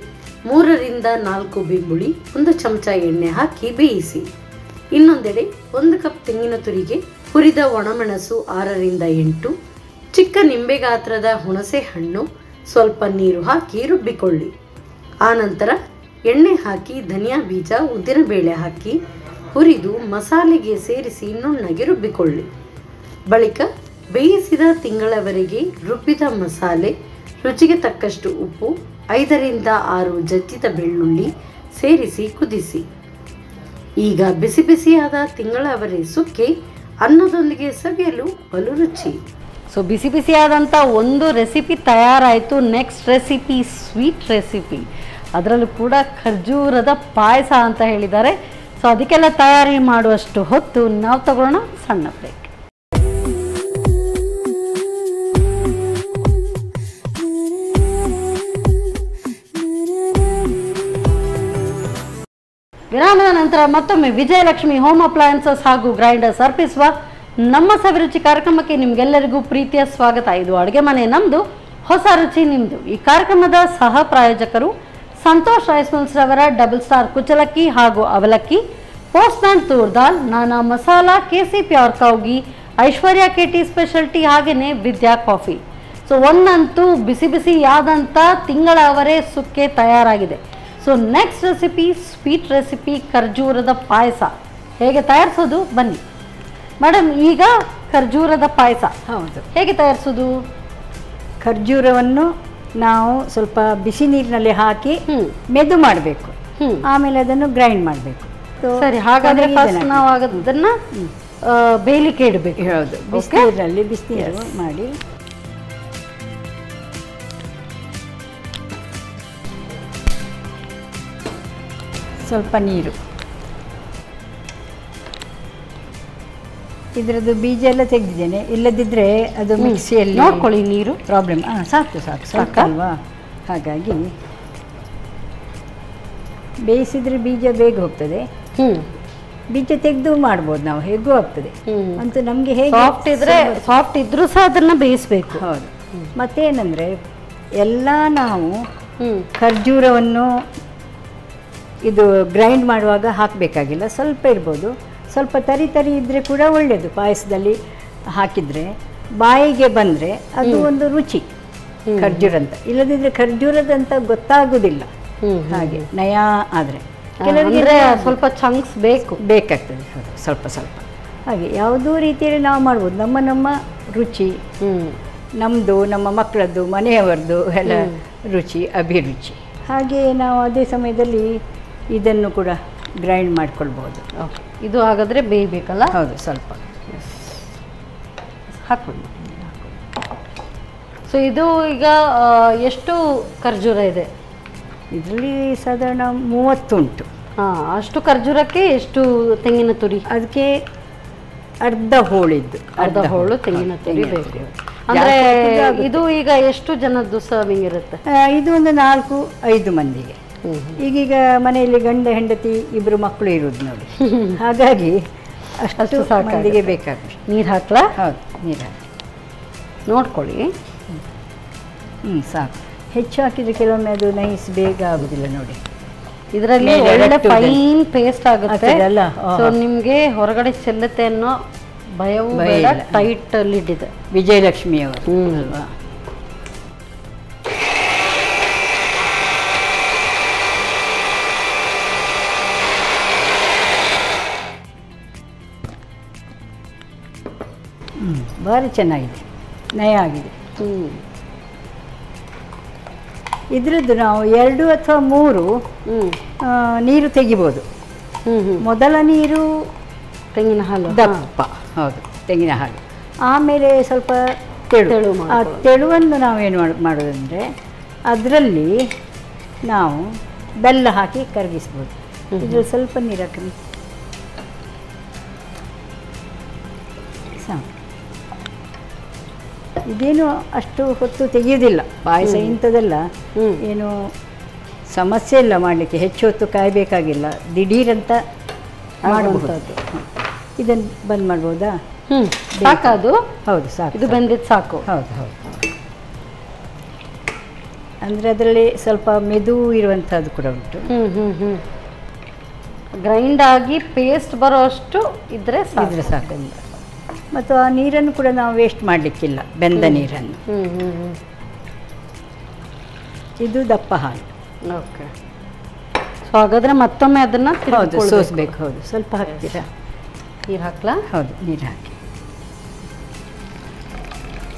3ರಿಂದ 4 ಬೆಳ್ಳುಳ್ಳಿ, 1 ಚಮಚ ಎಣ್ಣೆ ಹಾಕಿ ಬೇಯಿಸಿ. ಇನ್ನೊಂದೆಡೆ 1 ಕಪ್ ತೆಂಗಿನ ತುರಿಗೆ ಹುರಿದ ಒಣಮೆಣಸು 6ರಿಂದ 8, ಚಿಕ್ಕ ನಿಂಬೆ ಗಾತ್ರದ ಹುಣಸೆ ಹಣ್ಣು, ಸ್ವಲ್ಪ ನೀರು ಹಾಕಿ ರುಬ್ಬಿಕೊಳ್ಳಿ. ಆನಂತರ ಎಣ್ಣೆ ಹಾಕಿ ಧನಿಯಾ ಬೀಜ, ಉದ್ದಿನಬೇಳೆ ಹಾಕಿ ಹುರಿದು ಮಸಾಲೆಗೆ ಸೇರಿಸಿ ನುಣ್ಣಗೆ ರುಬ್ಬಿಕೊಳ್ಳಿ. ಬಳಿಕ ಬೇಯಿಸಿದ ತಿಂಗಳವರೆಗೆ ರುಬ್ಬಿದ ಮಸಾಲೆ, ರುಚಿಗೆ ತಕ್ಕಷ್ಟು ಉಪ್ಪು, 5ರಿಂದ 6 ಜಜ್ಜಿದ ಬೆಳ್ಳುಳ್ಳಿ ಸೇರಿಸಿ ಕುದಿಸಿ. ಈಗ ಬಿಸಿಯಾದ ತಿಂಗಳವರೆ ಸುಕ್ಕೆ ಅನ್ನದೊಂದಿಗೆ ಸವಿಯಲು ಬಲು ರುಚಿ. ಸೊ ಬಿಸಿಯಾದಂಥ ಒಂದು ರೆಸಿಪಿ ತಯಾರಾಯಿತು. ನೆಕ್ಸ್ಟ್ ರೆಸಿಪಿ ಸ್ವೀಟ್ ರೆಸಿಪಿ, ಅದರಲ್ಲೂ ಕೂಡ ಖರ್ಜೂರದ ಪಾಯಸ ಅಂತ ಹೇಳಿದ್ದಾರೆ. ಸೊ ಅದಕ್ಕೆಲ್ಲ ತಯಾರಿ ಮಾಡುವಷ್ಟು ಹೊತ್ತು ನಾವು ತಗೊಳ್ಳೋಣ ಸಣ್ಣ ಬ್ರೇಕ್. ವಿರಾಮದ ನಂತರ ಮತ್ತೊಮ್ಮೆ ವಿಜಯಲಕ್ಷ್ಮಿ ಹೋಮ್ ಅಪ್ಲಯನ್ಸಸ್ ಹಾಗೂ ಗ್ರೈಂಡರ್ಸ್ ಅರ್ಪಿಸುವ ನಮ್ಮ ಸವಿರುಚಿ ಕಾರ್ಯಕ್ರಮಕ್ಕೆ ನಿಮ್ಗೆಲ್ಲರಿಗೂ ಪ್ರೀತಿಯ ಸ್ವಾಗತ. ಇದು ಅಡುಗೆ ಮನೆ ನಮ್ಮದು, ಹೊಸ ರುಚಿ ನಿಮ್ಮದು. ಈ ಕಾರ್ಯಕ್ರಮದ ಸಹ ಪ್ರಾಯೋಜಕರು ಸಂತೋಷ್ ರೈಸ್ ಮಿಲ್ಸ್ ರವರ ಡಬಲ್ ಸ್ಟಾರ್ ಕುಚ್ಚಲಕ್ಕಿ ಹಾಗೂ ಅವಲಕ್ಕಿ, postman toor dal, Nana masala, KC pure Kaugi, Aishwarya KT specialty, ಹಾಗೆಯೇ ವಿದ್ಯಾ ಕಾಫಿ. ಸೊ ಒಂದಂತೂ ಬಿಸಿ ಬಿಸಿಯಾದಂಥ ತಿಂಗಳವರೇ ಸುಕ್ಕೆ ತಯಾರಾಗಿದೆ. So next recipe sweet recipe, ಖರ್ಜೂರದ ಪಾಯಸ. ಹೇಗೆ ತಯಾರಿಸೋದು ಬನ್ನಿ ಮೇಡಮ್. ಈಗ ಖರ್ಜೂರದ ಪಾಯಸ ಹೌದು, ಹೇಗೆ ತಯಾರಿಸೋದು? ಖರ್ಜೂರವನ್ನು ನಾವು ಸ್ವಲ್ಪ ಬಿಸಿ ನೀರಿನಲ್ಲಿ ಹಾಕಿ ಮೆದು ಮಾಡಬೇಕು, ಆಮೇಲೆ ಅದನ್ನು ಗ್ರೈಂಡ್ ಮಾಡಬೇಕು. ಸರಿ, ಹಾಗಾದ್ರೆ ಫಸ್ಟ್ ನಾವು ಅದನ್ನ ಬೇಯಲಿಕ್ಕೆ ಇಡಬೇಕು. ಹೌದು, ಬಿಸಿನೀರಿನಲ್ಲಿ ಬಿಸಿನೀರು ಮಾಡಿ ಸ್ವಲ್ಪ ನೀರು, ಇದರದ್ದು ಬೀಜ ಎಲ್ಲ ತೆಗೆದಿದ್ದೇನೆ. ಇಲ್ಲದಿದ್ದರೆ ಅದು ಮಿಕ್ಸಿಯಲ್ಲಿ ನೋಡ್ಕೊಳ್ಳಿ, ನೀರು ಪ್ರಾಬ್ಲಮ್. ಸಾಕು ಸಾಕು ಸಾಕು ಅಲ್ವಾ? ಹಾಗಾಗಿ ಬೇಯಿಸಿದರೆ ಬೀಜ ಬೇಗ ಹೋಗ್ತದೆ. ಬೀಜ ತೆಗೆದು ಮಾಡ್ಬೋದು ನಾವು, ಹೇಗೂ ಆಗ್ತದೆ. ಅಂತೂ ನಮಗೆ ಹೇಗೆ ಸಾಫ್ಟ್ ಇದ್ರೂ ಸಹ ಅದನ್ನು ಬೇಯಿಸಬೇಕು. ಹೌದು. ಮತ್ತೇನೆಂದರೆ ಎಲ್ಲ ನಾವು ಖರ್ಜೂರವನ್ನು ಇದು ಗ್ರೈಂಡ್ ಮಾಡುವಾಗ ಹಾಕಬೇಕಾಗಿಲ್ಲ, ಸ್ವಲ್ಪ ಇರ್ಬೋದು. ಸ್ವಲ್ಪ ತರಿ ತರಿ ಇದ್ದರೆ ಕೂಡ ಒಳ್ಳೆಯದು. ಪಾಯಸದಲ್ಲಿ ಹಾಕಿದರೆ ಬಾಯಿಗೆ ಬಂದರೆ ಅದು ಒಂದು ರುಚಿ ಖರ್ಜೂರ ಅಂತ. ಇಲ್ಲದಿದ್ದರೆ ಖರ್ಜೂರದಂತ ಗೊತ್ತಾಗೋದಿಲ್ಲ. ಹಾಗೆ ನಯ ಆದರೆ ಕೆಲವರಿಗೆ ಸ್ವಲ್ಪ ಚಂಕ್ಸ್ ಬೇಕಾಗ್ತದೆ. ಹೌದು, ಸ್ವಲ್ಪ ಸ್ವಲ್ಪ. ಹಾಗೆ ಯಾವುದೋ ರೀತಿಯಲ್ಲಿ ನಾವು ಮಾಡ್ಬೋದು. ನಮ್ಮ ರುಚಿ, ನಮ್ಮದು, ನಮ್ಮ ಮಕ್ಕಳದ್ದು, ಮನೆಯವರದ್ದು ಎಲ್ಲ ರುಚಿ, ಅಭಿರುಚಿ. ಹಾಗೆ ನಾವು ಅದೇ ಸಮಯದಲ್ಲಿ ಇದನ್ನು ಕೂಡ ಗ್ರೈಂಡ್ ಮಾಡ್ಕೊಳ್ಬೋದು. ಇದು ಹಾಗಾದರೆ ಬೇಯಬೇಕಲ್ಲ? ಹೌದು, ಸ್ವಲ್ಪ ಹಾಕ್ಕೊಂಡು. ಸೊ ಇದು ಈಗ ಎಷ್ಟು ಖರ್ಜೂರ ಇದೆ ಇದರಲ್ಲಿ? ಸಾಧಾರಣ 30 ಉಂಟು. ಅಷ್ಟು ಖರ್ಜೂರಕ್ಕೆ ಎಷ್ಟು ತೆಂಗಿನ ತುರಿ? ಅದಕ್ಕೆ ಅರ್ಧ ಹೋಳಿದ್ದು, ಅರ್ಧ ಹೋಳು ತೆಂಗಿನ ತುರಿ ಬೇಕು. ಅಂದರೆ ಇದು ಈಗ ಎಷ್ಟು ಜನದ್ದು ಸರ್ವಿಂಗ್ ಇರುತ್ತೆ? ಇದು ಒಂದು 4-5 ಮಂದಿಗೆ. ಈಗೀಗ ಮನೆಯಲ್ಲಿ ಗಂಡ ಹೆಂಡತಿ 2 ಮಕ್ಕಳು ಇರೋದು ನೋಡಿ, ಹಾಗಾಗಿ ಅಷ್ಟು ಮಂದಿಗೆ ಬೇಕಾಗುತ್ತೆ. ನೀರು ಹಾಕ್ಲಾ? ಹೌದು, ನೀರು ಹಾಕಿ ನೋಡ್ಕೊಳ್ಳಿ. ಸಾಕು. ಹೆಚ್ಚು ಹಾಕಿದರೆ ಕೆಲವೊಮ್ಮೆ ಅದು ನೈಸ್ ಬೇಗ ಆಗೋದಿಲ್ಲ ನೋಡಿ. ಇದರಲ್ಲಿ ಒಳ್ಳೆ ಫೈನ್ ಪೇಸ್ಟ್ ಆಗುತ್ತೆ. ಅಲ್ಲ, ಸೊ ನಿಮಗೆ ಹೊರಗಡೆ ಚೆಲ್ಲುತ್ತೆ ಅನ್ನೋ ಭಯವೂ ಬೇಡ. ಟೈಟ್ ಲಿಡ್ ಇದೆ. ವಿಜಯಲಕ್ಷ್ಮಿಯವರು ಅಲ್ವಾ? ಭಾರಿ ಚೆನ್ನಾಗಿದೆ, ನಯ ಆಗಿದೆ. ಇದರದ್ದು ನಾವು 2 ಅಥವಾ 3 ನೀರು ತೆಗಿಬೋದು. ಮೊದಲ ನೀರು ತೆಂಗಿನ ಹಾಲು ದಪ್ಪ, ಹೌದು, ತೆಂಗಿನ ಹಾಲು. ಆಮೇಲೆ ಸ್ವಲ್ಪ ತೆಳು. ಆ ತೆಳುವನ್ನು ನಾವೇನು ಮಾಡೋದಂದರೆ ಅದರಲ್ಲಿ ನಾವು ಬೆಲ್ಲ ಹಾಕಿ ಕರಗಿಸ್ಬೋದು. ಇದರಲ್ಲಿ ಸ್ವಲ್ಪ ನೀರು ಹಾಕಿ ಸಾಕು. ಇದೇನು ಅಷ್ಟು ಹೊತ್ತು ತೆಗೆಯೋದಿಲ್ಲ ಪಾಯಸ. ಇಂಥದ್ದೆಲ್ಲ ಏನು ಸಮಸ್ಯೆ ಇಲ್ಲ ಮಾಡಲಿಕ್ಕೆ. ಹೆಚ್ಚು ಹೊತ್ತು ಕಾಯಬೇಕಾಗಿಲ್ಲ, ದಿಢೀರಂತ ಮಾಡಬಹುದು. ಇದನ್ನು ಬಂದ್ ಮಾಡ್ಬೋದಾ? ಸಾಕದು? ಹೌದು, ಸಾಕು. ಇದು ಬಂದಿದ್ದು ಸಾಕು. ಹೌದು ಹೌದು. ಅಂದರೆ ಅದರಲ್ಲಿ ಸ್ವಲ್ಪ ಮೆದು ಇರುವಂಥದ್ದು ಕೂಡ ಉಂಟು. ಗ್ರೈಂಡ್ ಆಗಿ ಪೇಸ್ಟ್ ಬರೋ ಅಷ್ಟು ಇದ್ರೆ ಸಾಕು. ಮತ್ತು ಆ ನೀರನ್ನು ಕೂಡ ನಾವು ವೇಸ್ಟ್ ಮಾಡಲಿಕ್ಕಿಲ್ಲ, ಬೆಂದ ನೀರನ್ನು. ಇದು ದಪ್ಪ ಹಾಲು. ಓಕೆ. ಸೊ ಹಾಗಾದರೆ ಮತ್ತೊಮ್ಮೆ ಅದನ್ನು ಸೋಸಬೇಕು. ಹೌದು, ಸ್ವಲ್ಪ ಹಾಕ್ತೀರಾ? ನೀರು ಹಾಕ್ಲಾ? ಹೌದು, ನೀರು ಹಾಕಿ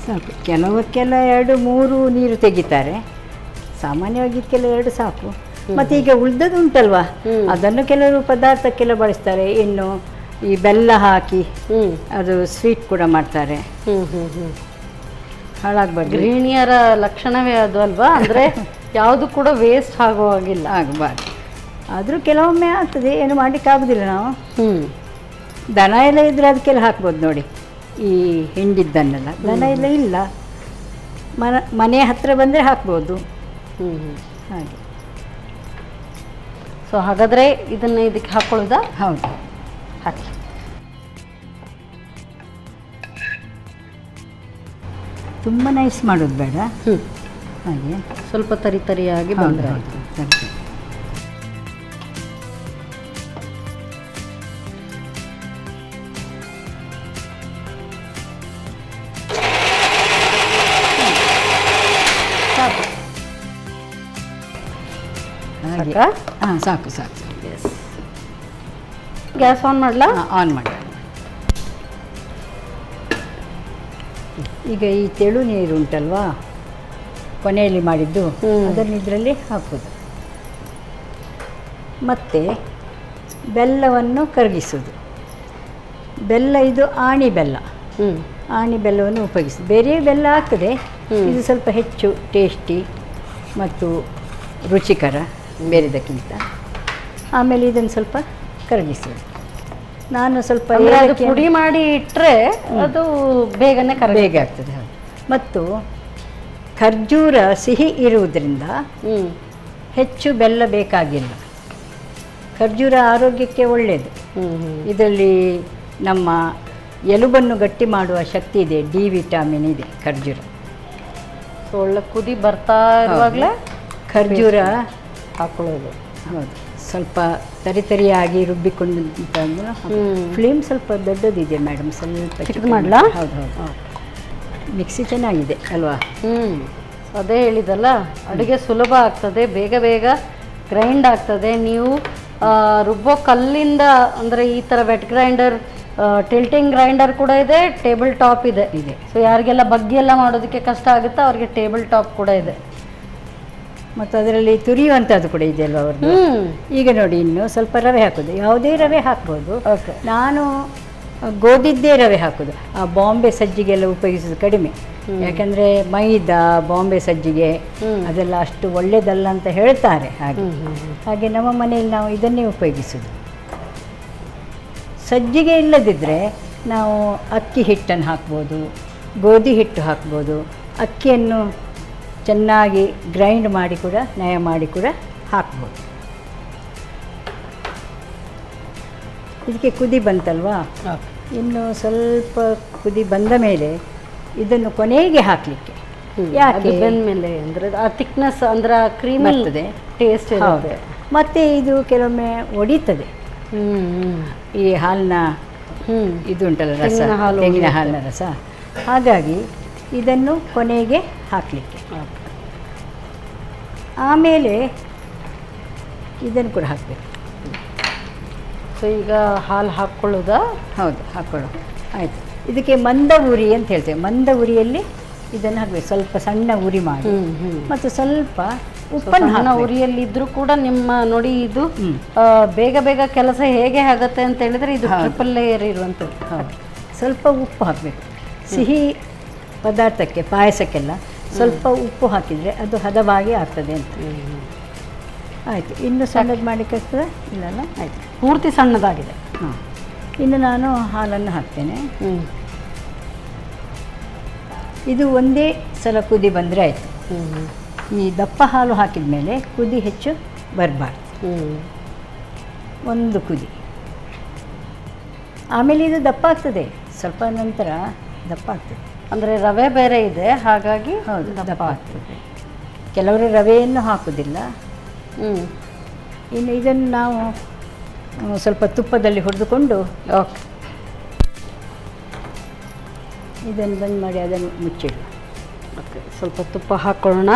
ಸಾಕು. ಕೆಲವಕ್ಕೆಲ್ಲ 2-3 ನೀರು ತೆಗಿತಾರೆ. ಸಾಮಾನ್ಯವಾಗಿ ಇದಕ್ಕೆಲ್ಲ 2 ಸಾಕು. ಮತ್ತು ಈಗ ಉಳ್ದದ್ದು ಉಂಟಲ್ವಾ, ಅದನ್ನು ಕೆಲವರು ಪದಾರ್ಥಕ್ಕೆಲ್ಲ ಬಳಸ್ತಾರೆ. ಇನ್ನು ಈ ಬೆಲ್ಲ ಹಾಕಿ ಅದು ಸ್ವೀಟ್ ಕೂಡ ಮಾಡ್ತಾರೆ. ಹಾಳಾಗಬಾರ್ದು. ಗೃಹಿಣಿಯರ ಲಕ್ಷಣವೇ ಅದು ಅಲ್ವಾ? ಅಂದರೆ ಯಾವುದು ಕೂಡ ವೇಸ್ಟ್ ಆಗುವಾಗಿಲ್ಲ, ಆಗಬಾರ್ದು. ಆದರೂ ಕೆಲವೊಮ್ಮೆ ಆಗ್ತದೆ, ಏನು ಮಾಡಲಿಕ್ಕಾಗೋದಿಲ್ಲ ನಾವು. ದನ ಎಲ್ಲ ಇದ್ದರೆ ಅದಕ್ಕೆಲ್ಲ ಹಾಕ್ಬೋದು ನೋಡಿ, ಈ ಹಿಂಡಿದ್ದನ್ನೆಲ್ಲ. ದನ ಎಲ್ಲ ಇಲ್ಲ, ಮನೆ ಹತ್ತಿರ ಬಂದರೆ ಹಾಕ್ಬೋದು. ಹಾಗೆ. ಸೊ ಸೊ ಹಾಗಾದರೆ ಇದನ್ನು ಇದಕ್ಕೆ ಹಾಕ್ಕೊಳ್ಳೋದಾ? ಹೌದು, ಹಾಕಿ. ತುಂಬ ನೈಸ್ ಮಾಡೋದು ಬೇಡ, ಹಾಗೆ ಸ್ವಲ್ಪ ತರಿ ತರಿಯಾಗಿ ಬಂದರೆ ಆಯಿತು. ಸರಿ. ಹಾಗೆ ಹಾಂ, ಸಾಕು ಸಾಕು. ಎಸ್. ಗ್ಯಾಸ್ ಆನ್ ಮಾಡಲಾ? ಆನ್ ಮಾಡಿ. ಈಗ ಈ ತೆಳು ನೀರು ಉಂಟಲ್ವಾ ಕೊನೆಯಲ್ಲಿ ಮಾಡಿದ್ದು, ಅದನ್ನು ಇದರಲ್ಲಿ ಹಾಕೋದು. ಮತ್ತು ಬೆಲ್ಲವನ್ನು ಕರಗಿಸೋದು. ಬೆಲ್ಲ ಇದು ಆಣಿ ಬೆಲ್ಲ. ಆಣಿ ಬೆಲ್ಲವನ್ನು ಉಪಯೋಗಿಸೋದು. ಬೇರೆ ಬೆಲ್ಲ ಆಗ್ತದೆ, ಇದು ಸ್ವಲ್ಪ ಹೆಚ್ಚು ಟೇಸ್ಟಿ ಮತ್ತು ರುಚಿಕರ ಬೇರೆದಕ್ಕಿಂತ. ಆಮೇಲೆ ಇದನ್ನು ಸ್ವಲ್ಪ ಕರಗಿಸೋದು. ನಾನು ಸ್ವಲ್ಪ ಪುಡಿ ಮಾಡಿ ಇಟ್ಟರೆ ಅದು ಬೇಗನೆ ಬೇಗ ಆಗ್ತದೆ. ಹೌದು. ಮತ್ತು ಖರ್ಜೂರ ಸಿಹಿ ಇರುವುದರಿಂದ ಹೆಚ್ಚು ಬೆಲ್ಲ ಬೇಕಾಗಿಲ್ಲ. ಖರ್ಜೂರ ಆರೋಗ್ಯಕ್ಕೆ ಒಳ್ಳೆಯದು. ಇದರಲ್ಲಿ ನಮ್ಮ ಎಲುಬನ್ನು ಗಟ್ಟಿ ಮಾಡುವ ಶಕ್ತಿ ಇದೆ, ಡಿ ವಿಟಾಮಿನ್ ಇದೆ ಖರ್ಜೂರ. ಸೊ ಒಳ್ಳೆ ಕುದಿ ಬರ್ತಾ ಇರುವಾಗಲೇ ಖರ್ಜೂರ ಹಾಕೊಳ್ಳೋದು. ಹೌದು, ಸ್ವಲ್ಪ ತರಿತರಿಯಾಗಿ ರುಬ್ಬಿಕೊಂಡು. ಫ್ಲೇಮ್ ಸ್ವಲ್ಪ ದೊಡ್ಡದಿದೆ ಮೇಡಮ್, ಸ್ವಲ್ಪ ಮಾಡಲಾ? ಹೌದು ಹೌದು. ಮಿಕ್ಸಿ ಚೆನ್ನಾಗಿದೆ ಅಲ್ವಾ? ಅದೇ ಹೇಳಿದಲ್ಲ, ಅಡುಗೆ ಸುಲಭ ಆಗ್ತದೆ, ಬೇಗ ಬೇಗ ಗ್ರೈಂಡ್ ಆಗ್ತದೆ. ನೀವು ರುಬ್ಬೋ ಕಲ್ಲಿಂದ ಅಂದರೆ ಈ ಥರ ವೆಟ್ ಗ್ರೈಂಡರ್, ಟಿಲ್ಟಿಂಗ್ ಗ್ರೈಂಡರ್ ಕೂಡ ಇದೆ, ಟೇಬಲ್ ಟಾಪ್ ಇದೆ. ಸೊ ಯಾರಿಗೆಲ್ಲ ಬಗ್ಗೆ ಎಲ್ಲ ಮಾಡೋದಕ್ಕೆ ಕಷ್ಟ ಆಗುತ್ತೋ ಅವ್ರಿಗೆ ಟೇಬಲ್ ಟಾಪ್ ಕೂಡ ಇದೆ. ಮತ್ತು ಅದರಲ್ಲಿ ತುರಿಯುವಂಥದ್ದು ಕೂಡ ಇದೆಯಲ್ವ ಅವ್ರದ್ದು. ಈಗ ನೋಡಿ, ಇನ್ನು ಸ್ವಲ್ಪ ರವೆ ಹಾಕೋದು. ಯಾವುದೇ ರವೆ ಹಾಕ್ಬೋದು. ನಾನು ಗೋಧಿದ್ದೇ ರವೆ ಹಾಕೋದು. ಆ ಬಾಂಬೆ ಸಜ್ಜಿಗೆಲ್ಲ ಉಪಯೋಗಿಸೋದು ಕಡಿಮೆ, ಯಾಕಂದರೆ ಮೈದಾ, ಬಾಂಬೆ ಸಜ್ಜಿಗೆ ಅದೆಲ್ಲ ಅಷ್ಟು ಒಳ್ಳೆಯದಲ್ಲ ಅಂತ ಹೇಳ್ತಾರೆ. ಹಾಗೆ ನಮ್ಮ ಮನೆಯಲ್ಲಿ ನಾವು ಇದನ್ನೇ ಉಪಯೋಗಿಸೋದು. ಸಜ್ಜಿಗೆ ಇಲ್ಲದಿದ್ದರೆ ನಾವು ಅಕ್ಕಿ ಹಿಟ್ಟನ್ನು ಹಾಕ್ಬೋದು, ಗೋಧಿ ಹಿಟ್ಟು ಹಾಕ್ಬೋದು. ಅಕ್ಕಿಯನ್ನು ಚೆನ್ನಾಗಿ ಗ್ರೈಂಡ್ ಮಾಡಿ ಕೂಡ, ನಯ ಮಾಡಿ ಕೂಡ ಹಾಕ್ಬೋದು. ಇದಕ್ಕೆ ಕುದಿ ಬಂತಲ್ವಾ, ಇನ್ನು ಸ್ವಲ್ಪ ಕುದಿ ಬಂದ ಮೇಲೆ ಇದನ್ನು ಕೊನೆಗೆ ಹಾಕಲಿಕ್ಕೆ. ಯಾಕೆ ಮೇಲೆ ಅಂದರೆ ಆ ಥಿಕ್ನೆಸ್ ಅಂದರೆ ಕ್ರೀಮ್ ಬರ್ತದೆ, ಟೇಸ್ಟ್ ಇರುತ್ತೆ. ಮತ್ತು ಇದು ಕೆಲವೊಮ್ಮೆ ಒಡಿತದೆ. ಈ ಹಾಲಿನ ಇದು ಉಂಟಲ್ಲ ರಸ, ತೆಂಗಿನ ಹಾಲಿನ ರಸ. ಹಾಗಾಗಿ ಇದನ್ನು ಕೊನೆಗೆ ಹಾಕಲಿಕ್ಕೆ. ಆಮೇಲೆ ಇದನ್ನು ಕೂಡ ಹಾಕಬೇಕು. ಸೊ ಈಗ ಹಾಲು ಹಾಕ್ಕೊಳ್ಳೋದಾ? ಹೌದು, ಹಾಕ್ಕೊಳ್ಳೋ. ಆಯಿತು. ಇದಕ್ಕೆ ಮಂದ ಉರಿ ಅಂತ ಹೇಳ್ತೇವೆ. ಮಂದ ಉರಿಯಲ್ಲಿ ಇದನ್ನು ಹಾಕಬೇಕು. ಸ್ವಲ್ಪ ಸಣ್ಣ ಉರಿ ಮಾಡಿ ಮತ್ತು ಸ್ವಲ್ಪ ಉಪ್ಪನ್ನು ಉರಿಯಲ್ಲಿ ಇದ್ರೂ ಕೂಡ ನಿಮ್ಮ ನೋಡಿ ಇದು ಬೇಗ ಬೇಗ ಕೆಲಸ ಹೇಗೆ ಆಗುತ್ತೆ ಅಂತ ಹೇಳಿದ್ರೆ ಇದು ಟ್ರಿಪಲ್ ಲೇಯರ್ ಇರುವಂಥದ್ದು. ಸ್ವಲ್ಪ ಉಪ್ಪು ಹಾಕಬೇಕು. ಸಿಹಿ ಪದಾರ್ಥಕ್ಕೆ, ಪಾಯಸಕ್ಕೆಲ್ಲ ಸ್ವಲ್ಪ ಉಪ್ಪು ಹಾಕಿದರೆ ಅದು ಹದವಾಗಿ ಆಗ್ತದೆ ಅಂತ. ಆಯಿತು. ಇನ್ನು ಸಣ್ಣದು ಮಾಡಲಿಕ್ಕಾಗ್ತದೆ? ಇಲ್ಲಲ್ಲ? ಆಯಿತು, ಪೂರ್ತಿ ಸಣ್ಣದಾಗಿದೆ. ಹಾಂ, ಇನ್ನು ನಾನು ಹಾಲನ್ನು ಹಾಕ್ತೇನೆ. ಇದು ಒಂದೇ ಸಲ ಕುದಿ ಬಂದರೆ ಆಯಿತು. ಈ ದಪ್ಪ ಹಾಲು ಹಾಕಿದ ಮೇಲೆ ಕುದಿ ಹೆಚ್ಚು ಬರಬಾರ್ದು. ಒಂದು ಕುದಿ ಆಮೇಲೆ ಇದು ದಪ್ಪ ಆಗ್ತದೆ. ಸ್ವಲ್ಪ ನಂತರ ದಪ್ಪ ಆಗ್ತದೆ. ಅಂದರೆ ರವೆ ಬೇರೆ ಇದೆ, ಹಾಗಾಗಿ ಹೌದು ದಪ್ಪ ಆಗ್ತದೆ. ಕೆಲವರು ರವೆಯನ್ನು ಹಾಕೋದಿಲ್ಲ. ಇನ್ನು ಇದನ್ನು ನಾವು ಸ್ವಲ್ಪ ತುಪ್ಪದಲ್ಲಿ ಹುರಿದುಕೊಂಡು ಇದನ್ನು ಬಂದ್ ಮಾಡಿ ಅದನ್ನು ಮುಚ್ಚಿಡು. ಓಕೆ, ಸ್ವಲ್ಪ ತುಪ್ಪ ಹಾಕ್ಕೊಳ್ಳೋಣ.